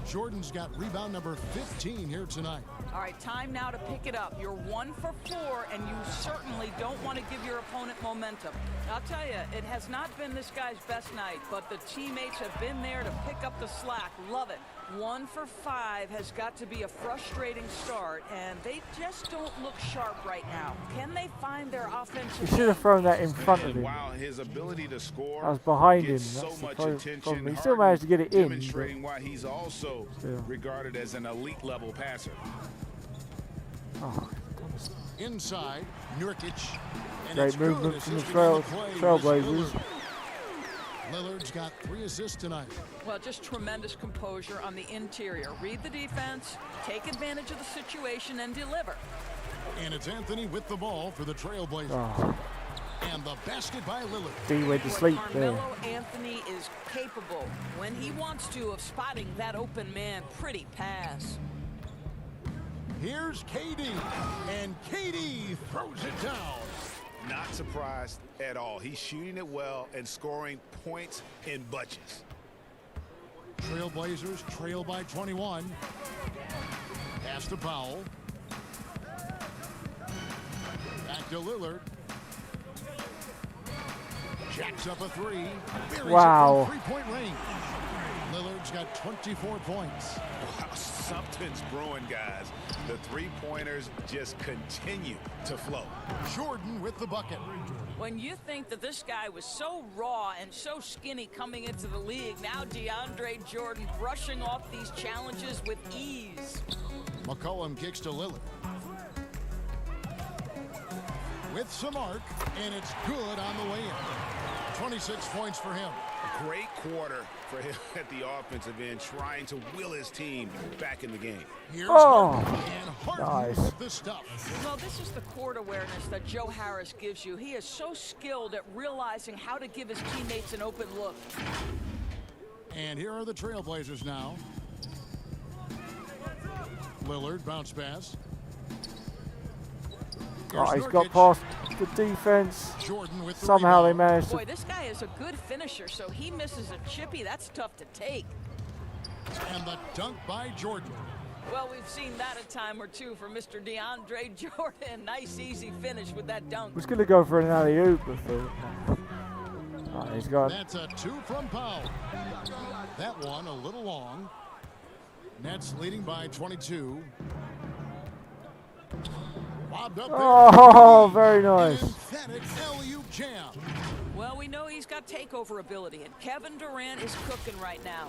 Jordan's got rebound number 15 here tonight. All right, time now to pick it up. You're 1 for 4, and you certainly don't want to give your opponent momentum. I'll tell you, it has not been this guy's best night, but the teammates have been there to pick up the slack. Love it. 1 for 5 has got to be a frustrating start, and they just don't look sharp right now. Can they find their offensive? He should have thrown that in front of him. Wow, his ability to score. I was behind him. Gets That's so much the attention. problem. He still managed to get it in. Demonstrating why he's also regarded as an elite level passer. Oh, Inside, Nurkic. And great it's good movement from the assisting on the play was Trailblazers. Lillard. Lillard's got 3 assists tonight. Well, just tremendous composure on the interior. Read the defense, take advantage of the situation, and deliver. And it's Anthony with the ball for the Trailblazers. Oh. And the basket by Lillard. He went to sleep there. Carmelo Anthony is capable, when he wants to, of spotting that open man. Pretty pass. Here's KD. And KD throws it down. Not surprised at all. He's shooting it well and scoring points in bunches. Trailblazers trail by 21. Pass to Powell. Back to Lillard. Jacks up a 3. Wow. Three-point range. Lillard's got 24 points. Wow, something's brewing, guys. The three-pointers just continue to flow. Jordan with the bucket. When you think that this guy was so raw and so skinny coming into the league, now DeAndre Jordan brushing off these challenges with ease. McCollum kicks to Lillard. With some arc, and it's good on the way in. 26 points for him. Great quarter for him at the offensive end, trying to will his team back in the game. Here's Oh, Harden, and Harden nice. with the stuff. Well, this is the court awareness that Joe Harris gives you. He is so skilled at realizing how to give his teammates an open look. And here are the Trailblazers now. Lillard, bounce pass. Oh, Here's he's got Nurkic. past the defense. Jordan with the Somehow they rebound. managed Boy, to. this guy is a good finisher, so he misses a chippy. That's tough to take. And the dunk by Jordan. Well, we've seen that a time or two for Mr. DeAndre Jordan. Nice, easy finish with that dunk. Was going to go for an alley-oop, I thought. Oh, he's got. That's a 2 from Powell. That one a little long. Nets leading by 22. Lobbed up there. Oh, very nice. Emphatic alley-oop jam. Well, we know he's got takeover ability, and Kevin Durant is cooking right now.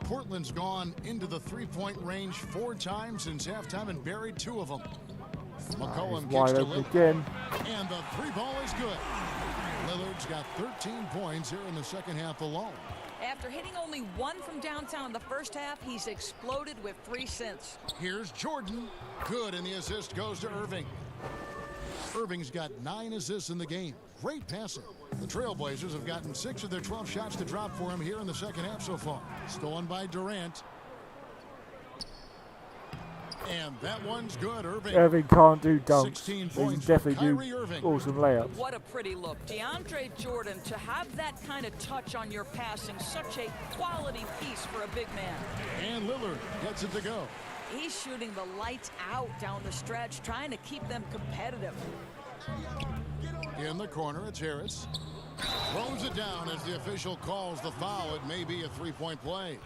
Portland's gone into the three-point range 4 times since halftime and buried 2 of them. McCollum kicks Wide to open Lillard. again. And the 3-ball is good. Lillard's got 13 points here in the second half alone. After hitting only 1 from downtown in the first half, he's exploded with 3 since. Here's Jordan. Good, and the assist goes to Irving. Irving's got 9 assists in the game. Great passing. The Trailblazers have gotten 6 of their 12 shots to drop for him here in the second half so far. Stolen by Durant. And that one's good, Irving. Irving can't do dunks. 16 He can points definitely for Kyrie do Irving. awesome layups. What a pretty look. DeAndre Jordan, to have that kind of touch on your passing, such a quality piece for a big man. And Lillard gets it to go. He's shooting the lights out down the stretch, trying to keep them competitive. In the corner, it's Harris. Throws it down as the official calls the foul. It may be a 3-point play.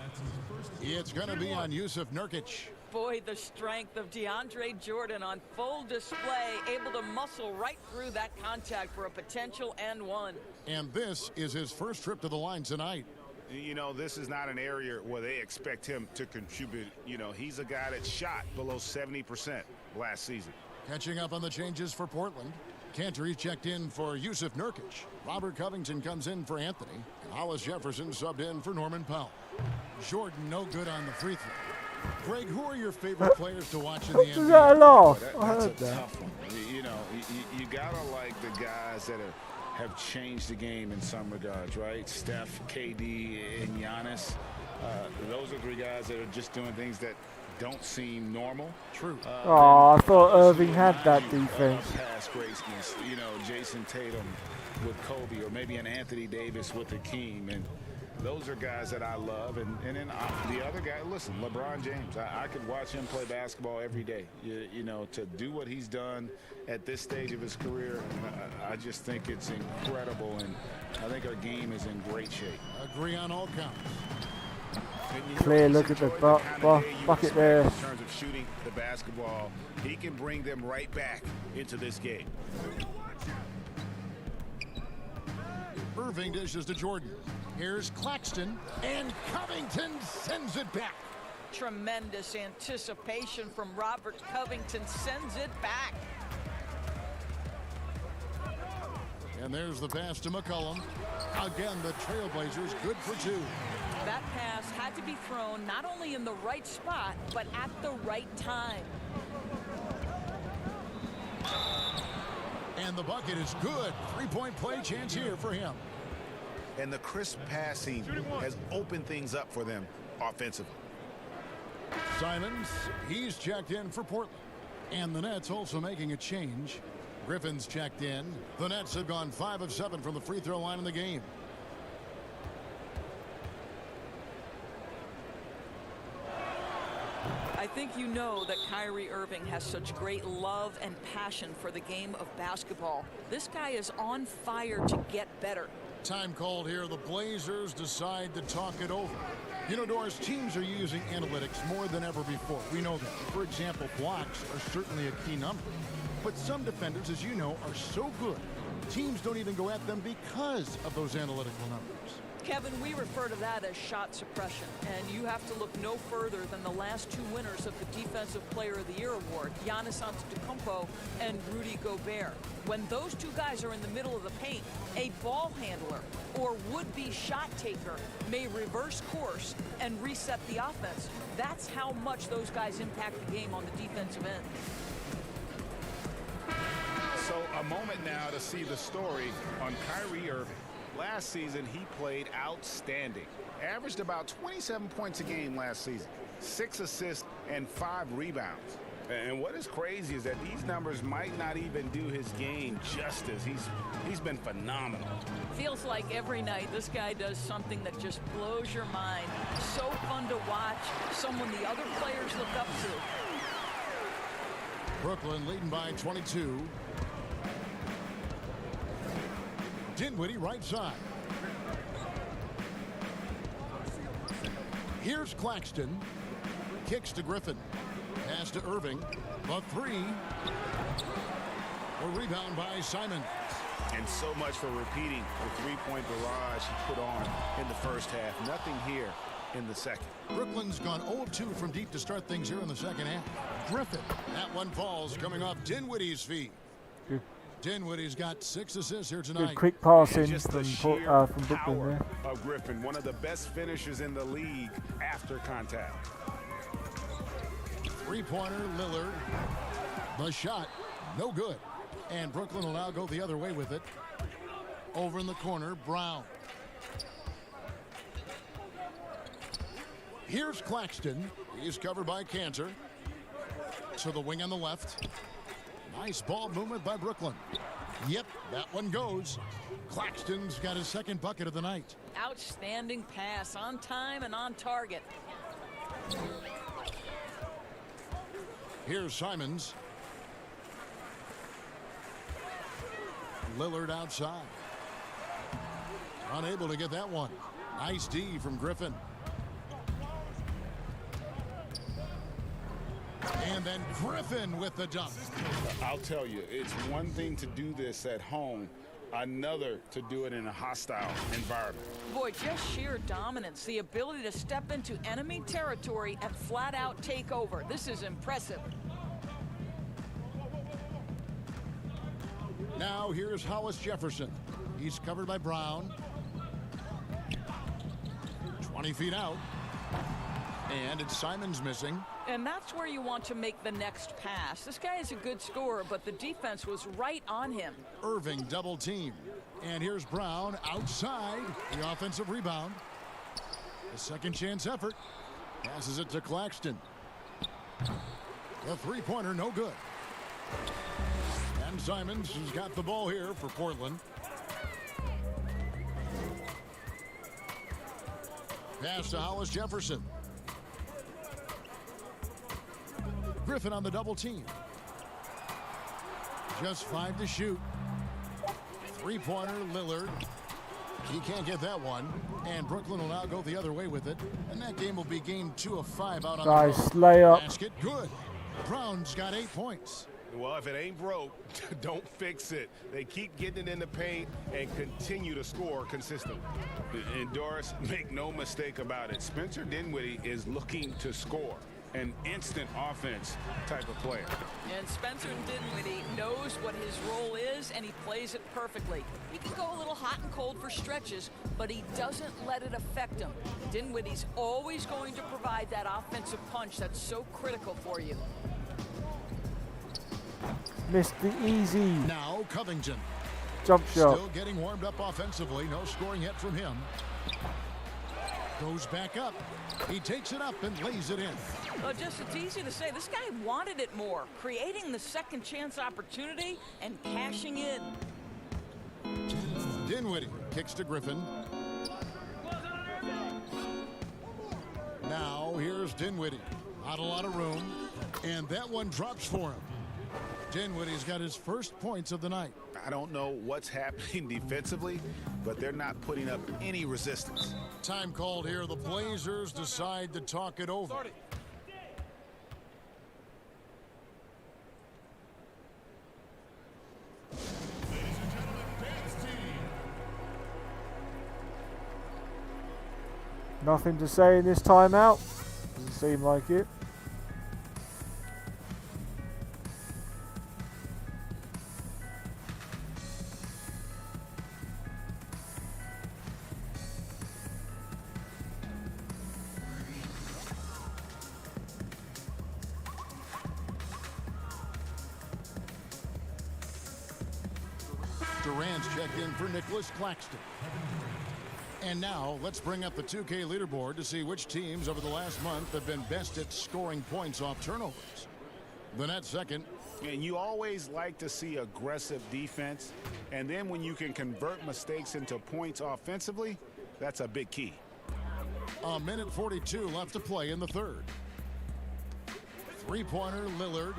It's going to be on Yusuf Nurkic. Boy, the strength of DeAndre Jordan on full display, able to muscle right through that contact for a potential and one. And this is his first trip to the line tonight. You know, this is not an area where they expect him to contribute. You know, he's a guy that shot below 70% last season. Catching up on the changes for Portland. Cantor checked in for Yusuf Nurkic. Robert Covington comes in for Anthony. And Hollis Jefferson subbed in for Norman Powell. Jordan no good on the free throw. Greg, who are your favorite players to watch in the NBA? Was that a laugh? I That's a heard that. tough one. You know, you gotta like the guys that have changed the game in some regards, right? Steph, KD, and Giannis. Those are 3 guys that are just doing things that don't seem normal. True. Oh, I thought Irving had that defense. Past greatness, you know, Jason Tatum with Kobe, or maybe an Anthony Davis with Hakeem, and those are guys that I love. And then the other guy, listen, LeBron James. I could watch him play basketball every day. You know, to do what he's done at this stage of his career, I just think it's incredible, and I think our game is in great shape. Agree on all counts. Clear look at the bucket there. In terms of shooting the basketball, he can bring them right back into this game. Irving dishes to Jordan. Here's Claxton, and Covington sends it back. Tremendous anticipation from Robert Covington, sends it back. And there's the pass to McCollum. Again, the Trailblazers good for 2. That pass had to be thrown not only in the right spot, but at the right time. And the bucket is good. 3-point play chance here for him. And the crisp passing has opened things up for them offensively. Simons, he's checked in for Portland. And the Nets also making a change. Griffin's checked in. The Nets have gone 5 of 7 from the free throw line in the game. I think you know that Kyrie Irving has such great love and passion for the game of basketball. This guy is on fire to get better. Time called here. The Blazers decide to talk it over. You know, Doris, teams are using analytics more than ever before. We know that. For example, blocks are certainly a key number. But some defenders, as you know, are so good, teams don't even go at them because of those analytical numbers. Kevin, we refer to that as shot suppression, and you have to look no further than the last two winners of the Defensive Player of the Year award, Giannis Antetokounmpo and Rudy Gobert. When those two guys are in the middle of the paint, a ball handler or would-be shot taker may reverse course and reset the offense. That's how much those guys impact the game on the defensive end. So a moment now to see the story on Kyrie Irving. Last season, he played outstanding. Averaged about 27 points a game last season, 6 assists and 5 rebounds. And what is crazy is that these numbers might not even do his game justice. He's been phenomenal. Feels like every night this guy does something that just blows your mind. So fun to watch, someone the other players look up to. Brooklyn leading by 22. Dinwiddie right side. Here's Claxton. Kicks to Griffin. Pass to Irving. The three. A rebound by Simon. And so much for repeating the three-point barrage he put on in the first half. Nothing here in the second. Brooklyn's gone 0 of 2 from deep to start things here in the second half. Griffin. That one falls coming off Dinwiddie's feet. Good. Dinwiddie's got 6 assists here tonight. Good quick passing Just from the sheer Brooklyn power there. of Griffin, one of the best finishers in the league after contact. Three-pointer, Lillard. The shot, no good. And Brooklyn will now go the other way with it. Over in the corner, Brown. Here's Claxton. He's covered by Cantor. To the wing on the left. Nice ball movement by Brooklyn. Yep, that one goes. Claxton's got his second bucket of the night. Outstanding pass, on time and on target. Here's Simons. Lillard outside. Unable to get that one. Nice D from Griffin. And then Griffin with the dunk. I'll tell you, it's one thing to do this at home, another to do it in a hostile environment. Boy, just sheer dominance, the ability to step into enemy territory and flat out take over. This is impressive. Now here's Hollis Jefferson. He's covered by Brown. 20 feet out. And it's Simons missing. And that's where you want to make the next pass. This guy is a good scorer, but the defense was right on him. Irving double team. And here's Brown outside. The offensive rebound. A second chance effort. Passes it to Claxton. The three-pointer, no good. And Simons has got the ball here for Portland. Pass to Hollis Jefferson. Griffin on the double team. Just 5 to shoot. Three-pointer, Lillard. He can't get that one. And Brooklyn will now go the other way with it. And that game will be game 2 of 5 out on Nice the road. layup. Basket, good. Brown's got 8 points. Well, if it ain't broke, don't fix it. They keep getting it in the paint and continue to score consistently. And Doris, make no mistake about it, Spencer Dinwiddie is looking to score. An instant offense type of player. And Spencer Dinwiddie knows what his role is, and he plays it perfectly. He can go a little hot and cold for stretches, but he doesn't let it affect him. Dinwiddie's always going to provide that offensive punch that's so critical for you. Missed the easy Now Covington. jump shot. Still getting warmed up offensively. No scoring yet from him. Goes back up. He takes it up and lays it in. Well, just it's easy to say. This guy wanted it more, creating the second chance opportunity and cashing in. Dinwiddie kicks to Griffin. Now here's Dinwiddie. Not a lot of room. And that one drops for him. Dinwiddie's got his first points of the night. I don't know what's happening defensively, but they're not putting up any resistance. Time called here. The Blazers decide to talk it over. Nothing to say in this timeout. Doesn't seem like it. Durant's checked in for Nicholas Claxton. And now let's bring up the 2K leaderboard to see which teams over the last month have been best at scoring points off turnovers. The Nets second. And you always like to see aggressive defense, and then when you can convert mistakes into points offensively, that's a big key. A minute 42 left to play in the third. Three-pointer Lillard.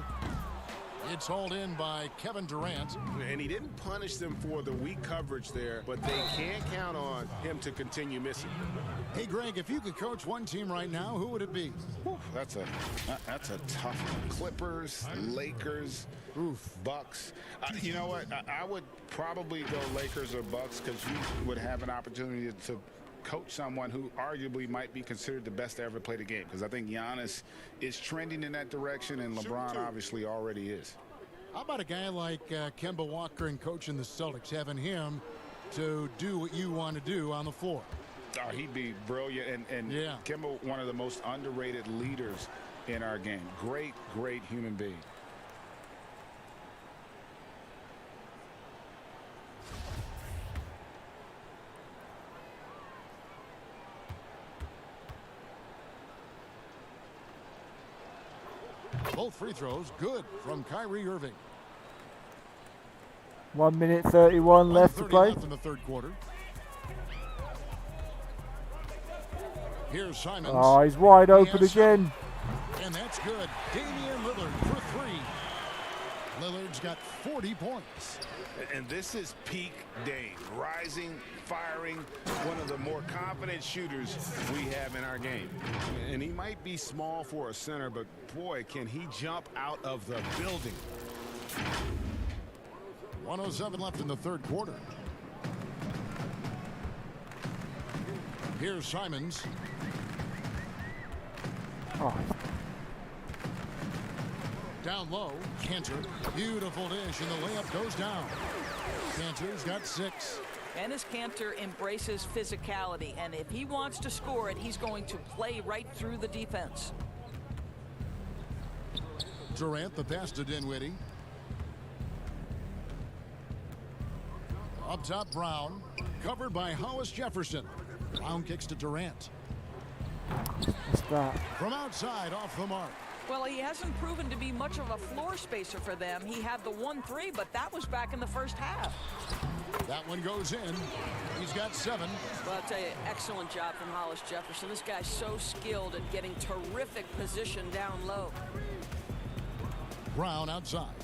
It's hauled in by Kevin Durant. And he didn't punish them for the weak coverage there, but they can't count on him to continue missing. Hey, Greg, if you could coach one team right now, who would it be? Whew, that's a tough one. Clippers, Lakers, Bucks. You know what? I would probably go Lakers or Bucks because you would have an opportunity to coach someone who arguably might be considered the best to ever play the game, because I think Giannis is trending in that direction, and LeBron obviously already is. How about a guy like Kemba Walker and coaching the Celtics, having him to do what you want to do on the floor? Oh, he'd be brilliant, and yeah. Kemba, one of the most underrated leaders in our game. Great human being. Both free throws good from Kyrie Irving. 1 minute 31 left to play. Left in the third quarter. Here's Simons. Oh, he's wide open again. And that's good. Damian Lillard for three. Lillard's got 40 points. And this is peak Dame. Rising, firing, one of the more confident shooters we have in our game. And he might be small for a center, but boy, can he jump out of the building. 1:07 left in the third quarter. Here's Simons. Oh. Down low, Cantor. Beautiful dish, and the layup goes down. Cantor's got 6. Enes Kanter embraces physicality, and if he wants to score it, he's going to play right through the defense. Durant, the pass to Dinwiddie. Up top, Brown. Covered by Hollis Jefferson. Brown kicks to Durant. What's that? From outside, off the mark. Well, he hasn't proven to be much of a floor spacer for them. He had the 1-3, but that was back in the first half. That one goes in. He's got 7. Well, I'll tell you, excellent job from Hollis Jefferson. This guy's so skilled at getting terrific position down low. Brown outside.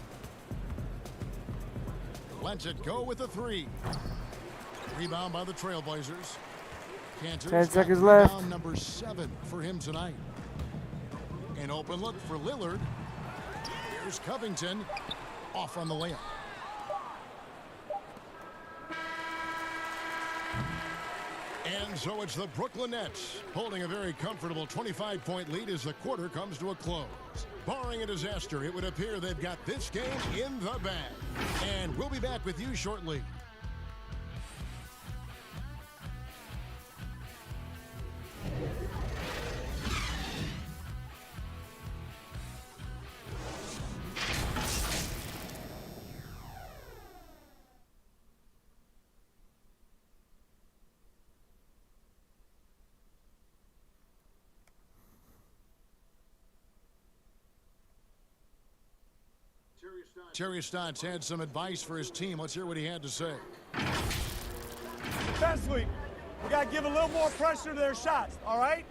Lets it go with a 3. Rebound by the Trailblazers. Cantor's 10 seconds got left. rebound number 7 for him tonight. An open look for Lillard. Here's Covington. Off on the layup. And so it's the Brooklyn Nets holding a very comfortable 25-point lead as the quarter comes to a close. Barring a disaster, it would appear they've got this game in the bag. And we'll be back with you shortly. Terry Stotts had some advice for his team. Let's hear what he had to say. Defensively, we got to give a little more pressure to their shots, all right?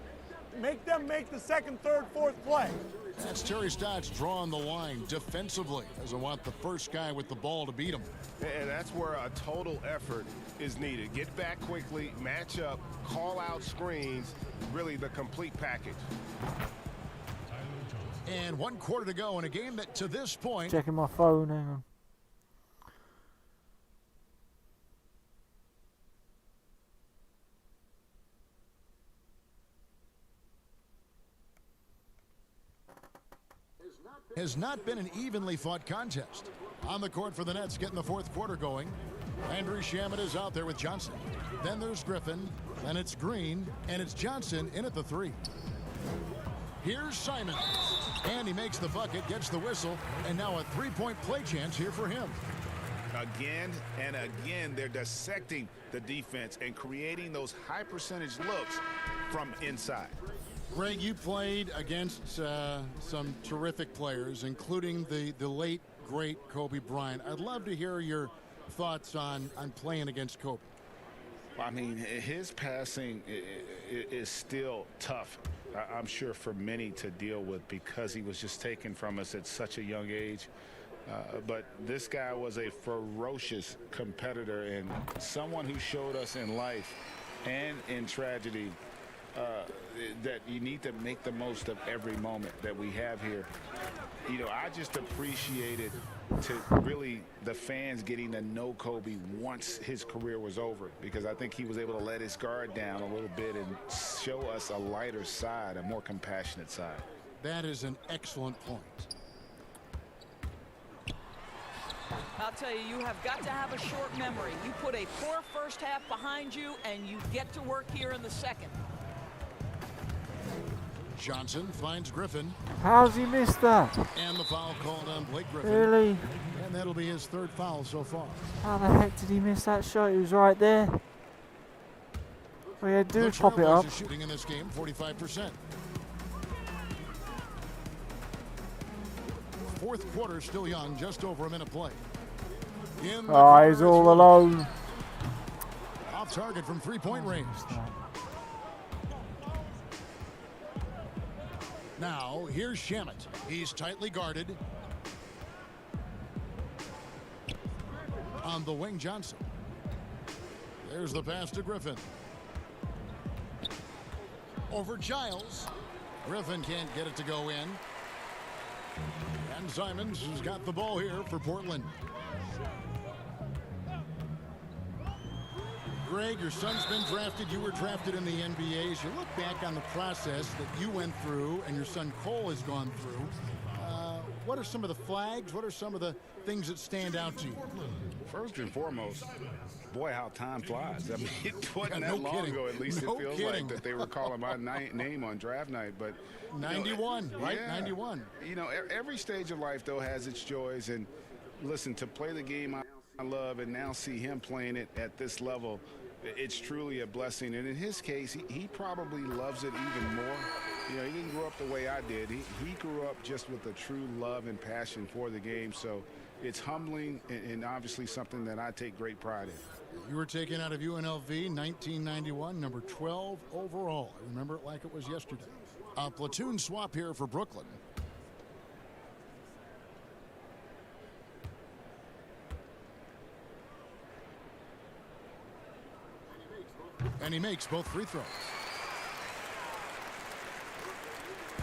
make them make the second, third, fourth play. That's Terry Stotts drawing the line defensively. Doesn't want the first guy with the ball to beat him. And that's where a total effort is needed. Get back quickly, match up, call out screens, really the complete package. And 1 quarter to go in a game that to this point. Checking my phone, hang on. Has not been an evenly fought contest. On the court for the Nets, getting the 4th quarter going. Andrew Shamet is out there with Johnson. Then there's Griffin, then it's Green, and it's Johnson in at the 3. Here's Simon, and he makes the bucket, gets the whistle, and now a 3-point play chance here for him. Again and again, they're dissecting the defense and creating those high percentage looks from inside. Greg, you played against some terrific players, including the late, great Kobe Bryant. I'd love to hear your thoughts on playing against Kobe. I mean, his passing is still tough, I'm sure, for many to deal with because he was just taken from us at such a young age. But this guy was a ferocious competitor and someone who showed us in life and in tragedy that you need to make the most of every moment that we have here. You know, I just appreciated to really the fans getting to know Kobe once his career was over, because I think he was able to let his guard down a little bit and show us a lighter side, a more compassionate side. That is an excellent point. I'll tell you, you have got to have a short memory. You put a poor first half behind you, and you get to work here in the second. Johnson finds Griffin. How's he missed that? And the foul called on Blake Griffin. Really? And that'll be his 3rd foul so far. How the heck did he miss that shot? He was right there. All he had to do was pop it up. Shooting in this game, 45%. 4th quarter still young, just over a minute play. Oh, he's all alone. Off target from 3-point range. Now, here's Shamet. He's tightly guarded. On the wing, Johnson. There's the pass to Griffin. Over Giles. Griffin can't get it to go in. And Simons has got the ball here for Portland. Greg, your son's been drafted. You were drafted in the NBA. As you look back on the process that you went through and your son Cole has gone through, what are some of the flags? What are some of the things that stand out to you? First and foremost, boy, how time flies. I mean, it wasn't no that long kidding. ago, at least No it feels kidding. like, that they were calling my name on draft night. But 91, right? Yeah. 91. You know, every stage of life, though, has its joys. And listen, to play the game I love and now see him playing it at this level, it's truly a blessing. And in his case, he probably loves it even more. You know, he didn't grow up the way I did. He grew up just with a true love and passion for the game. So it's humbling and obviously something that I take great pride in. You were taken out of UNLV 1991, number 12 overall. I remember it like it was yesterday. A platoon swap here for Brooklyn. And he makes both free throws.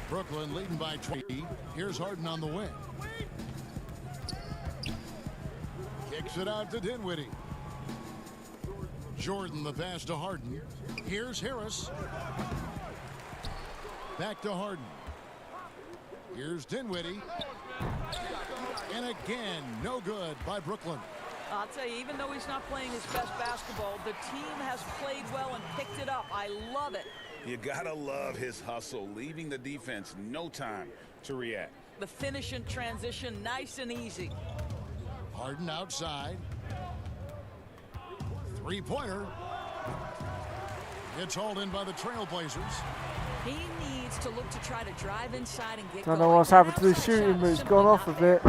Brooklyn leading by 20. Here's Harden on the wing. Kicks it out to Dinwiddie. Jordan the pass to Harden. Here's Harris. Back to Harden. Here's Dinwiddie. And again, no good by Brooklyn. I'll tell you, even though he's not playing his best basketball, the team has played well and picked it up. I love it. You gotta love his hustle, leaving the defense no time to react. The finish and transition, nice and easy. Harden outside. Three-pointer. It's hauled in by the Trailblazers. He needs to look to try to drive inside and get Don't know what's happened to the shooting, but it's gone off a bit.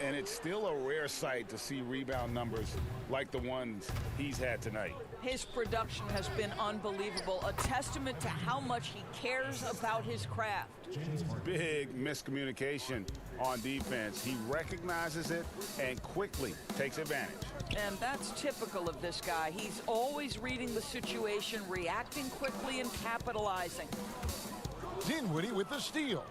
and it's still a rare sight to see rebound numbers like the ones he's had tonight. His production has been unbelievable, a testament to how much he cares about his craft. Big miscommunication on defense. He recognizes it and quickly takes advantage. And that's typical of this guy. He's always reading the situation, reacting quickly, and capitalizing. Dinwiddie with the steal.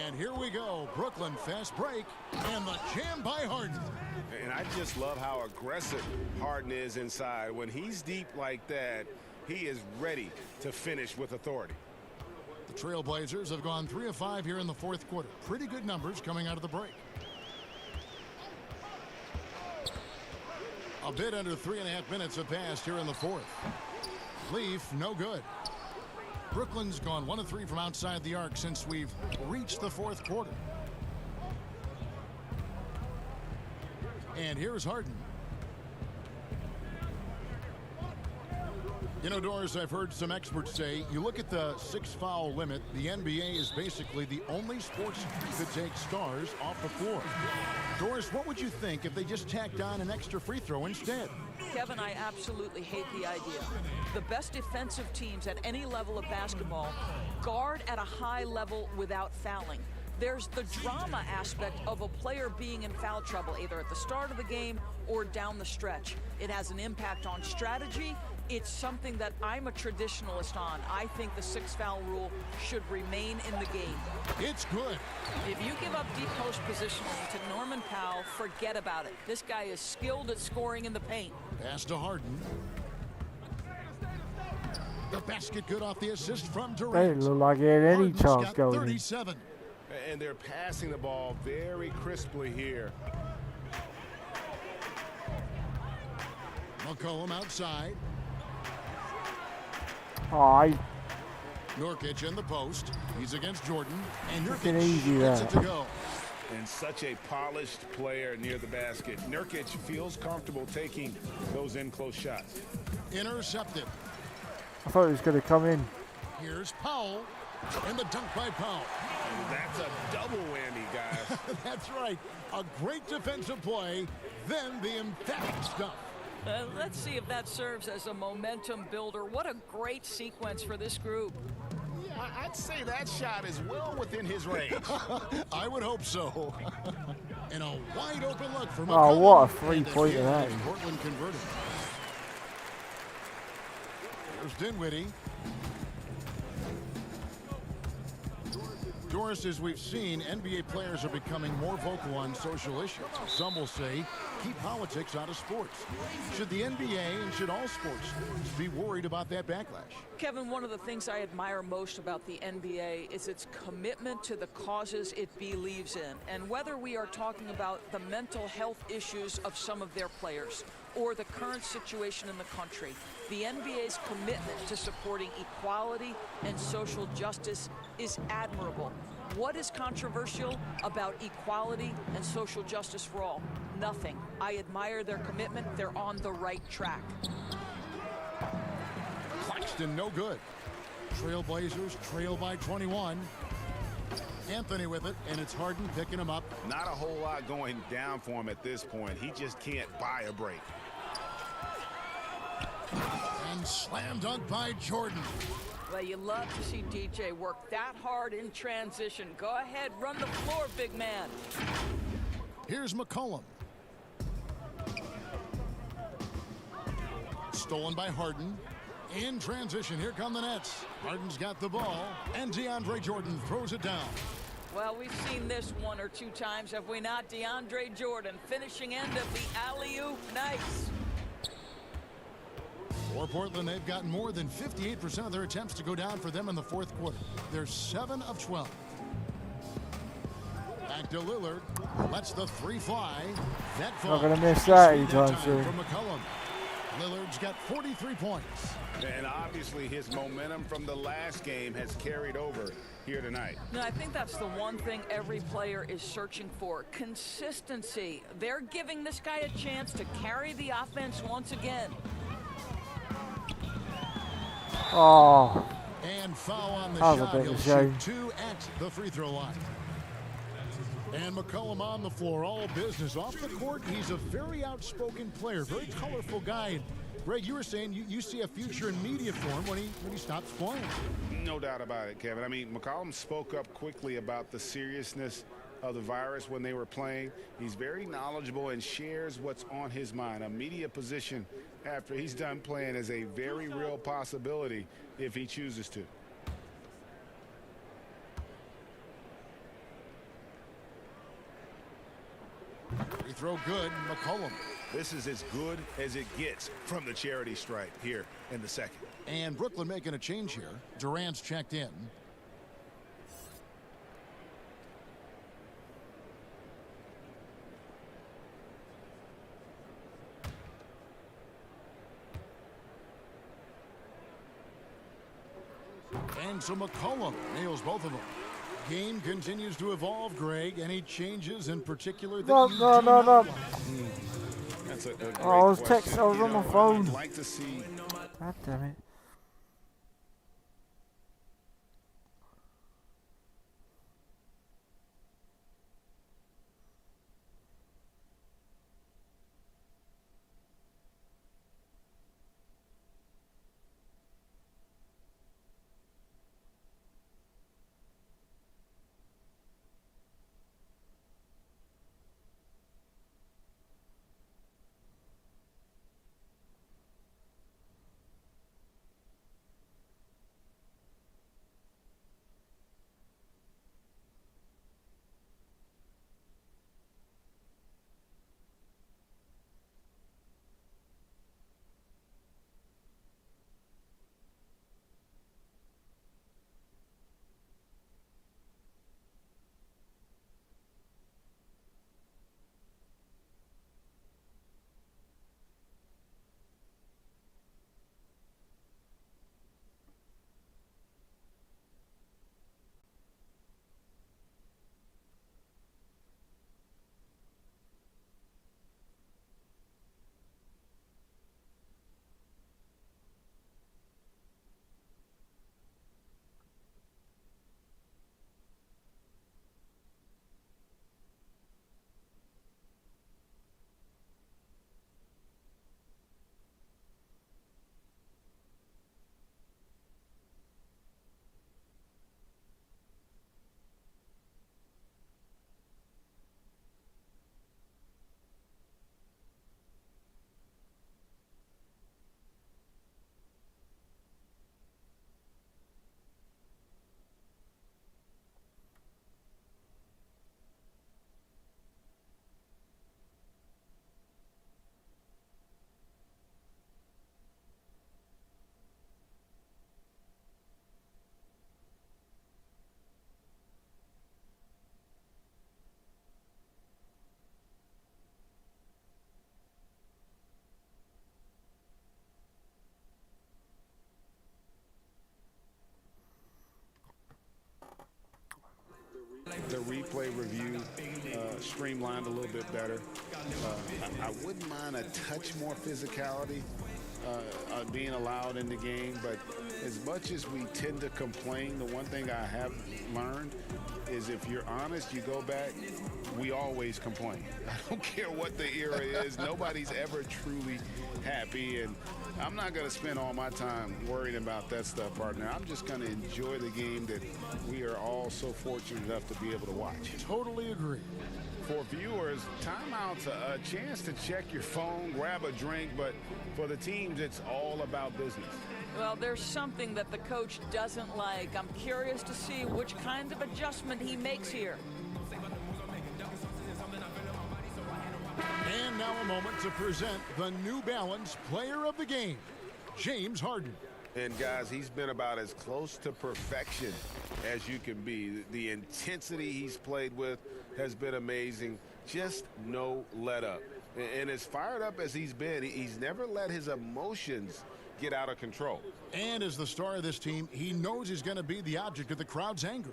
And here we go. Brooklyn fast break. And the jam by Harden. And I just love how aggressive Harden is inside. When he's deep like that, he is ready to finish with authority. The Trailblazers have gone 3 of 5 here in the fourth quarter. Pretty good numbers coming out of the break. A bit under 3.5 minutes have passed here in the fourth. Leaf, no good. Brooklyn's gone 1 of 3 from outside the arc since we've reached the fourth quarter. And here's Harden. You know, Doris, I've heard some experts say, you look at the 6-foul limit, the NBA is basically the only sports that takes stars off the floor. Doris, what would you think if they just tacked on an extra free throw instead? Kevin, I absolutely hate the idea. The best defensive teams at any level of basketball guard at a high level without fouling. There's the drama aspect of a player being in foul trouble, either at the start of the game or down the stretch. It has an impact on strategy. It's something that I'm a traditionalist on. I think the 6-foul rule should remain in the game. It's good. If you give up deep post positioning to Norman Powell, forget about it. This guy is skilled at scoring in the paint. Pass to Harden. The basket good off the assist from Durant. They didn't look like he had any Harden's chance got going 37. And they're passing the ball very crisply here. McCollum outside. in. Nurkic in the post. He's against Jordan. And Looking Nurkic easy gets there. it to go. And such a polished player near the basket. Nurkic feels comfortable taking those in-close shots. Intercepted. I thought he was going to come in. Here's Powell. And the dunk by Powell. And that's a double whammy, guys. That's right. A great defensive play. Then the emphatic stuff. Let's see if that serves as a momentum builder. What a great sequence for this group. Yeah, I'd say that shot is well within his range. I would hope so. And a wide open look for Oh, McCollum. what a And three-pointer again, that is. Portland converted. There's Dinwiddie. Doris, as we've seen, NBA players are becoming more vocal on social issues. Some will say, keep politics out of sports. Should the NBA and should all sports be worried about that backlash? Kevin, one of the things I admire most about the NBA is its commitment to the causes it believes in. And whether we are talking about the mental health issues of some of their players or the current situation in the country, the NBA's commitment to supporting equality and social justice is admirable. What is controversial about equality and social justice for all? Nothing. I admire their commitment. They're on the right track. Claxton, no good. Trailblazers trail by 21. Anthony with it, and it's Harden picking him up. Not a whole lot going down for him at this point. He just can't buy a break. And slam dunk by Jordan. Well, you love to see DJ work that hard in transition. Go ahead, run the floor, big man. Here's McCollum. Stolen by Harden. In transition, here come the Nets. Harden's got the ball, and DeAndre Jordan throws it down. Well, we've seen this one or two times, have we not? DeAndre Jordan, finishing end of the alley-oop. Nice. For Portland, they've gotten more than 58% of their attempts to go down for them in the fourth quarter. They're 7 of 12. Back to Lillard. Lets the three fly. That Not falls. gonna miss that Speed anytime time soon. from McCollum. Lillard's got 43 points. And obviously his momentum from the last game has carried over here tonight. No, I think that's the one thing every player is searching for. Consistency. They're giving this guy a chance to carry the offense once again. Oh, And foul on the That was a shot. bit of He'll a shame. shoot 2 at the free throw line. And McCollum on the floor, all business. Off the court, he's a very outspoken player, very colorful guy. And Greg, you were saying you see a future in media for him when he stops playing. No doubt about it, Kevin. I mean, McCollum spoke up quickly about the seriousness of the virus when they were playing. He's very knowledgeable and shares what's on his mind. A media position after he's done playing is a very real possibility if he chooses to. Free throw good, McCollum. This is as good as it gets from the charity stripe here in the second. And Brooklyn making a change here. Durant's checked in. And so McCollum nails both of them. Game continues to evolve, Greg. Any changes in particular that No. That's a great I was question. texting. I was on my phone. I'd like to see. God damn it. The replay review streamlined a little bit better. I wouldn't mind a touch more physicality being allowed in the game, but as much as we tend to complain, the one thing I have learned is if you're honest, you go back, we always complain. I don't care what the era is. Nobody's ever truly happy, and I'm not going to spend all my time worrying about that stuff, partner. I'm just going to enjoy the game that we are all so fortunate enough to be able to watch. Totally agree. For viewers, timeout's a chance to check your phone, grab a drink, but for the teams, it's all about business. Well, there's something that the coach doesn't like. I'm curious to see which kind of adjustment he makes here. And now a moment to present the New Balance Player of the Game, James Harden. And guys, he's been about as close to perfection as you can be. The intensity he's played with has been amazing. Just no let up. And as fired up as he's been, he's never let his emotions get out of control. And as the star of this team, he knows he's going to be the object of the crowd's anger.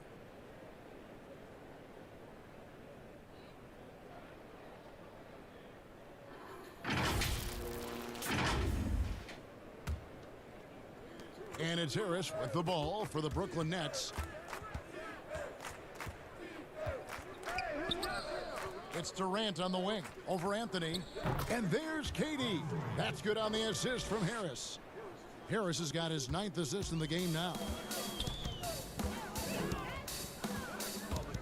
And it's Harris with the ball for the Brooklyn Nets. It's Durant on the wing over Anthony. And there's KD. That's good on the assist from Harris. Harris has got his 9th assist in the game now.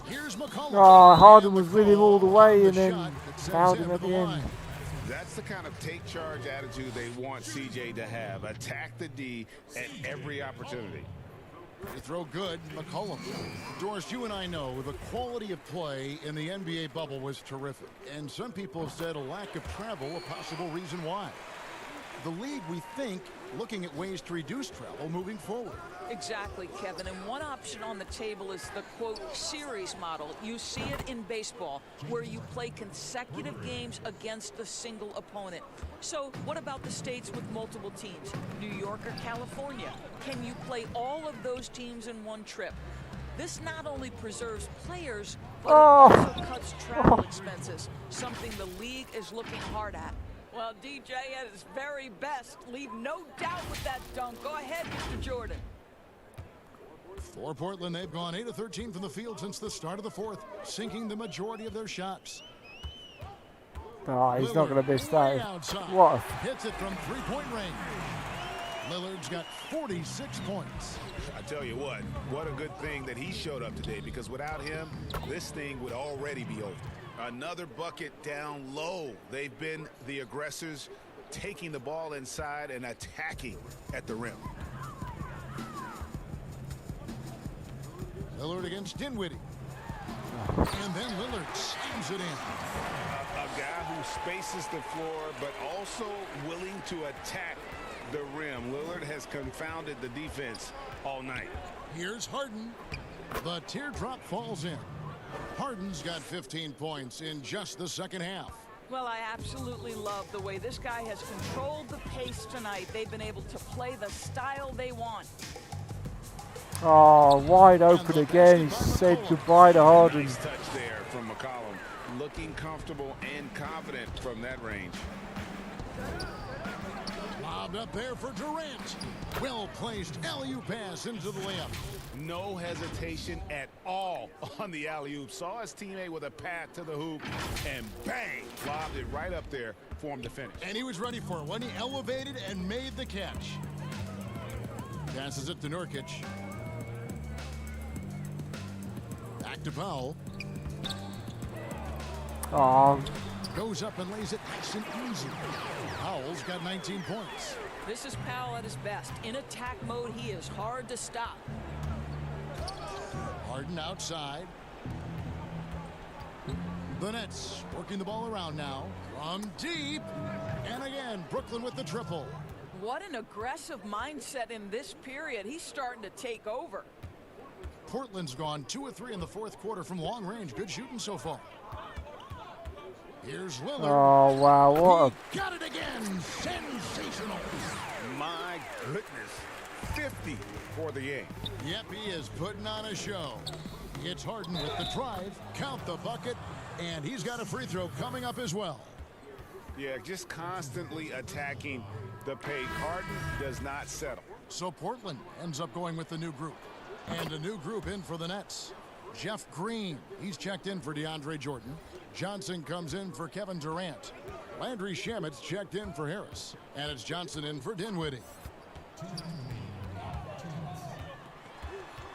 Here's McCollum. Oh, Harden was with him all the way and then fouled him at the end. That's the kind of take charge attitude they want CJ to have. Attack the D at every opportunity. They throw good. McCollum. Doris, you and I know the quality of play in the NBA bubble was terrific. And some people have said a lack of travel a possible reason why. The league, we think, looking at ways to reduce travel moving forward. Exactly, Kevin. And one option on the table is the, quote, series model. You see it in baseball, where you play consecutive games against a single opponent. So what about the states with multiple teams, New York or California? Can you play all of those teams in one trip? This not only preserves players, but it also cuts travel expenses, something the league is looking hard at. Well, DJ at his very best. Leave no doubt with that dunk. Go ahead, Mr. Jordan. For Portland, they've gone 8 of 13 from the field since the start of the 4th, sinking the majority of their shots. Oh, he's not going to miss that. What? Hits it from three-point range. Lillard's got 46 points. I tell you what a good thing that he showed up today, because without him, this thing would already be over. Another bucket down low. They've been the aggressors, taking the ball inside and attacking at the rim. Lillard against Dinwiddie. And then Lillard slams it in. A guy who spaces the floor, but also willing to attack the rim. Lillard has confounded the defense all night. Here's Harden. The teardrop falls in. Harden's got 15 points in just the second half. Well, I absolutely love the way this guy has controlled the pace tonight. They've been able to play the style they want. Oh, wide open again. He said goodbye to Harden. Nice touch there from McCollum. Looking comfortable and confident from that range. Lobbed up there for Durant. Well-placed alley-oop pass into the layup. No hesitation at all on the alley-oop. Saw his teammate with a path to the hoop, and bang, lobbed it right up there for him to finish. And he was ready for it when he elevated and made the catch. Passes it to Nurkic. Back to Powell. Oh. Goes up and lays it nice and easy. Powell's got 19 points. This is Powell at his best. In attack mode, he is hard to stop. Harden outside. The Nets working the ball around now. From deep. And again, Brooklyn with the triple. What an aggressive mindset in this period. He's starting to take over. Portland's gone 2 of 3 in the 4th quarter from long range. Good shooting so far. Here's Lillard. Oh, wow. What he got it again. Sensational. My goodness. 50 for the game. Yep, he is putting on a show. It's Harden with the drive. Count the bucket. And he's got a free throw coming up as well. Yeah, just constantly attacking the paint. Harden does not settle. So Portland ends up going with the new group. And a new group in for the Nets. Jeff Green, he's checked in for DeAndre Jordan. Johnson comes in for Kevin Durant. Landry Shamet's checked in for Harris. And it's Johnson in for Dinwiddie.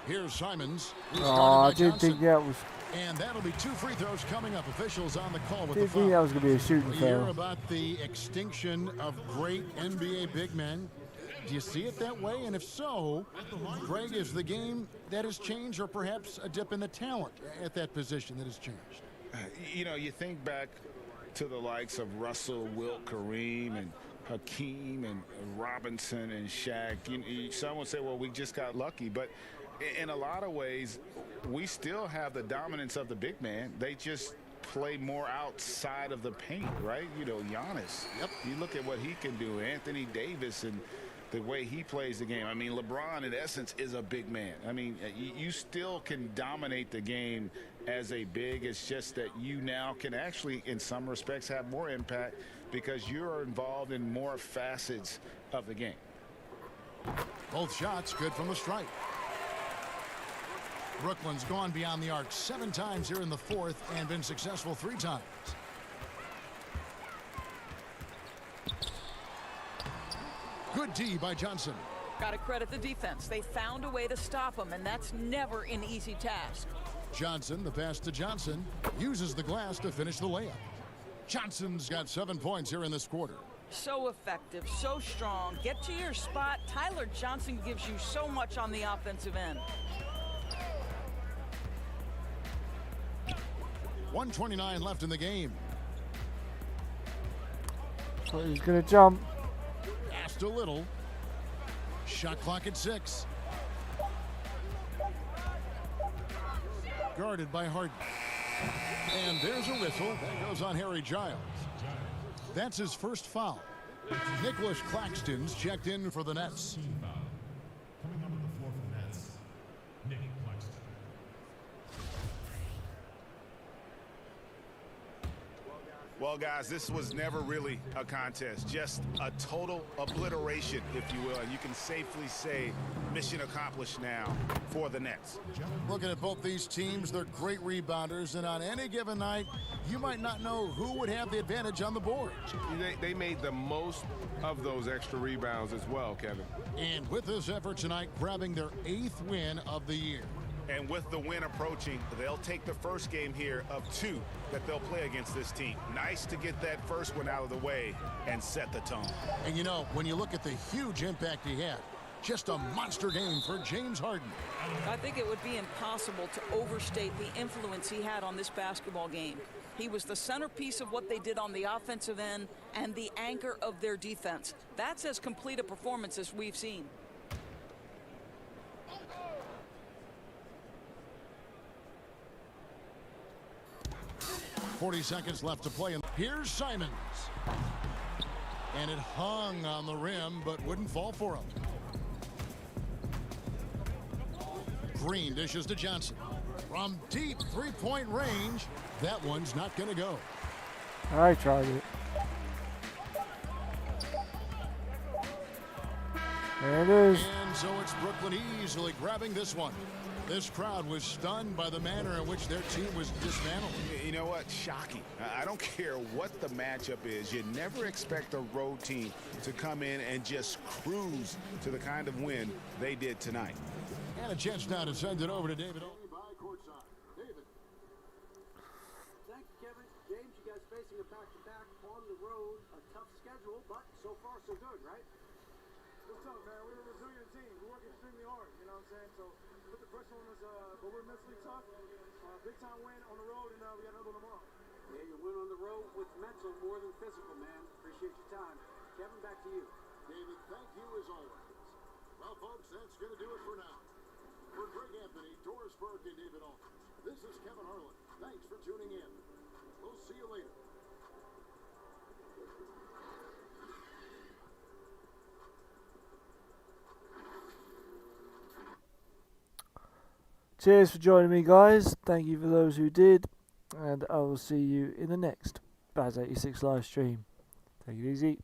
Here's Simons. I didn't think that was... And that'll be 2 free throws coming up. Officials on the call with Didn't the foul. think that was going to be a shooting We hear foul. about the extinction of great NBA big men. Do you see it that way? And if so, Greg, is the game that has changed, or perhaps a dip in the talent at that position that has changed? You know, you think back to the likes of Russell, Wilt, Kareem, and Hakeem, and Robinson, and Shaq. Some would say, well, we just got lucky. But in a lot of ways, we still have the dominance of the big man. They just play more outside of the paint, right? You know, Giannis. Yep. You look at what he can do. Anthony Davis and the way he plays the game. I mean, LeBron, in essence, is a big man. I mean, you still can dominate the game as a big. It's just that you now can actually, in some respects, have more impact because you're involved in more facets of the game. Both shots good from the stripe. Brooklyn's gone beyond the arc 7 times here in the fourth and been successful 3 times. Good D by Johnson. Got to credit the defense. They found a way to stop him, and that's never an easy task. Johnson, the pass to Johnson, uses the glass to finish the layup. Johnson's got 7 points here in this quarter. So effective, so strong. Get to your spot. Tyler Johnson gives you so much on the offensive end. 1:29 left in the game. So he's going to jump. Asked a little. Shot clock at 6. Guarded by Harden. And there's a whistle. That goes on Harry Giles. That's his first foul. Nicholas Claxton's checked in for the Nets. Coming onto the floor for the Nets, Nick Claxton. Well, guys, this was never really a contest, just a total obliteration, if you will. And you can safely say mission accomplished now for the Nets. Looking at both these teams, they're great rebounders, and on any given night, you might not know who would have the advantage on the board. They made the most of those extra rebounds as well, Kevin. And with this effort tonight, grabbing their 8th win of the year. And with the win approaching, they'll take the first game here of 2 that they'll play against this team. Nice to get that first one out of the way and set the tone. And you know, when you look at the huge impact he had, just a monster game for James Harden. I think it would be impossible to overstate the influence he had on this basketball game. He was the centerpiece of what they did on the offensive end and the anchor of their defense. That's as complete a performance as we've seen. 40 seconds left to play. And here's Simons. And it hung on the rim, but wouldn't fall for him. Green dishes to Johnson. From deep three-point range, that one's not going to go. I tried it. There it is. And so it's Brooklyn easily grabbing this one. This crowd was stunned by the manner in which their team was dismantled. You know what? Shocking. I don't care what the matchup is. You never expect a road team to come in and just cruise to the kind of win they did tonight. And a chance now to send it over to David. Thank you, Kevin. James, you guys facing a back-to-back on the road. A tough schedule, but so far so good, right? What's up, man? We're a resilient team. We work extremely hard, you know what I'm saying? So put the pressure on us, but we're mentally tough. Big time win on the road, and we got another one tomorrow. Yeah, you win on the road with mental more than physical, man. Appreciate your time. Kevin, back to you. David, thank you as always. Well, folks, that's going to do it for now. For Greg Anthony, Doris Burke, and David Aldridge, this is Kevin Harlan. Thanks for tuning in. We'll see you later. Cheers for joining me, guys. Thank you for those who did. And I will see you in the next Baz 86 live stream. Take it easy.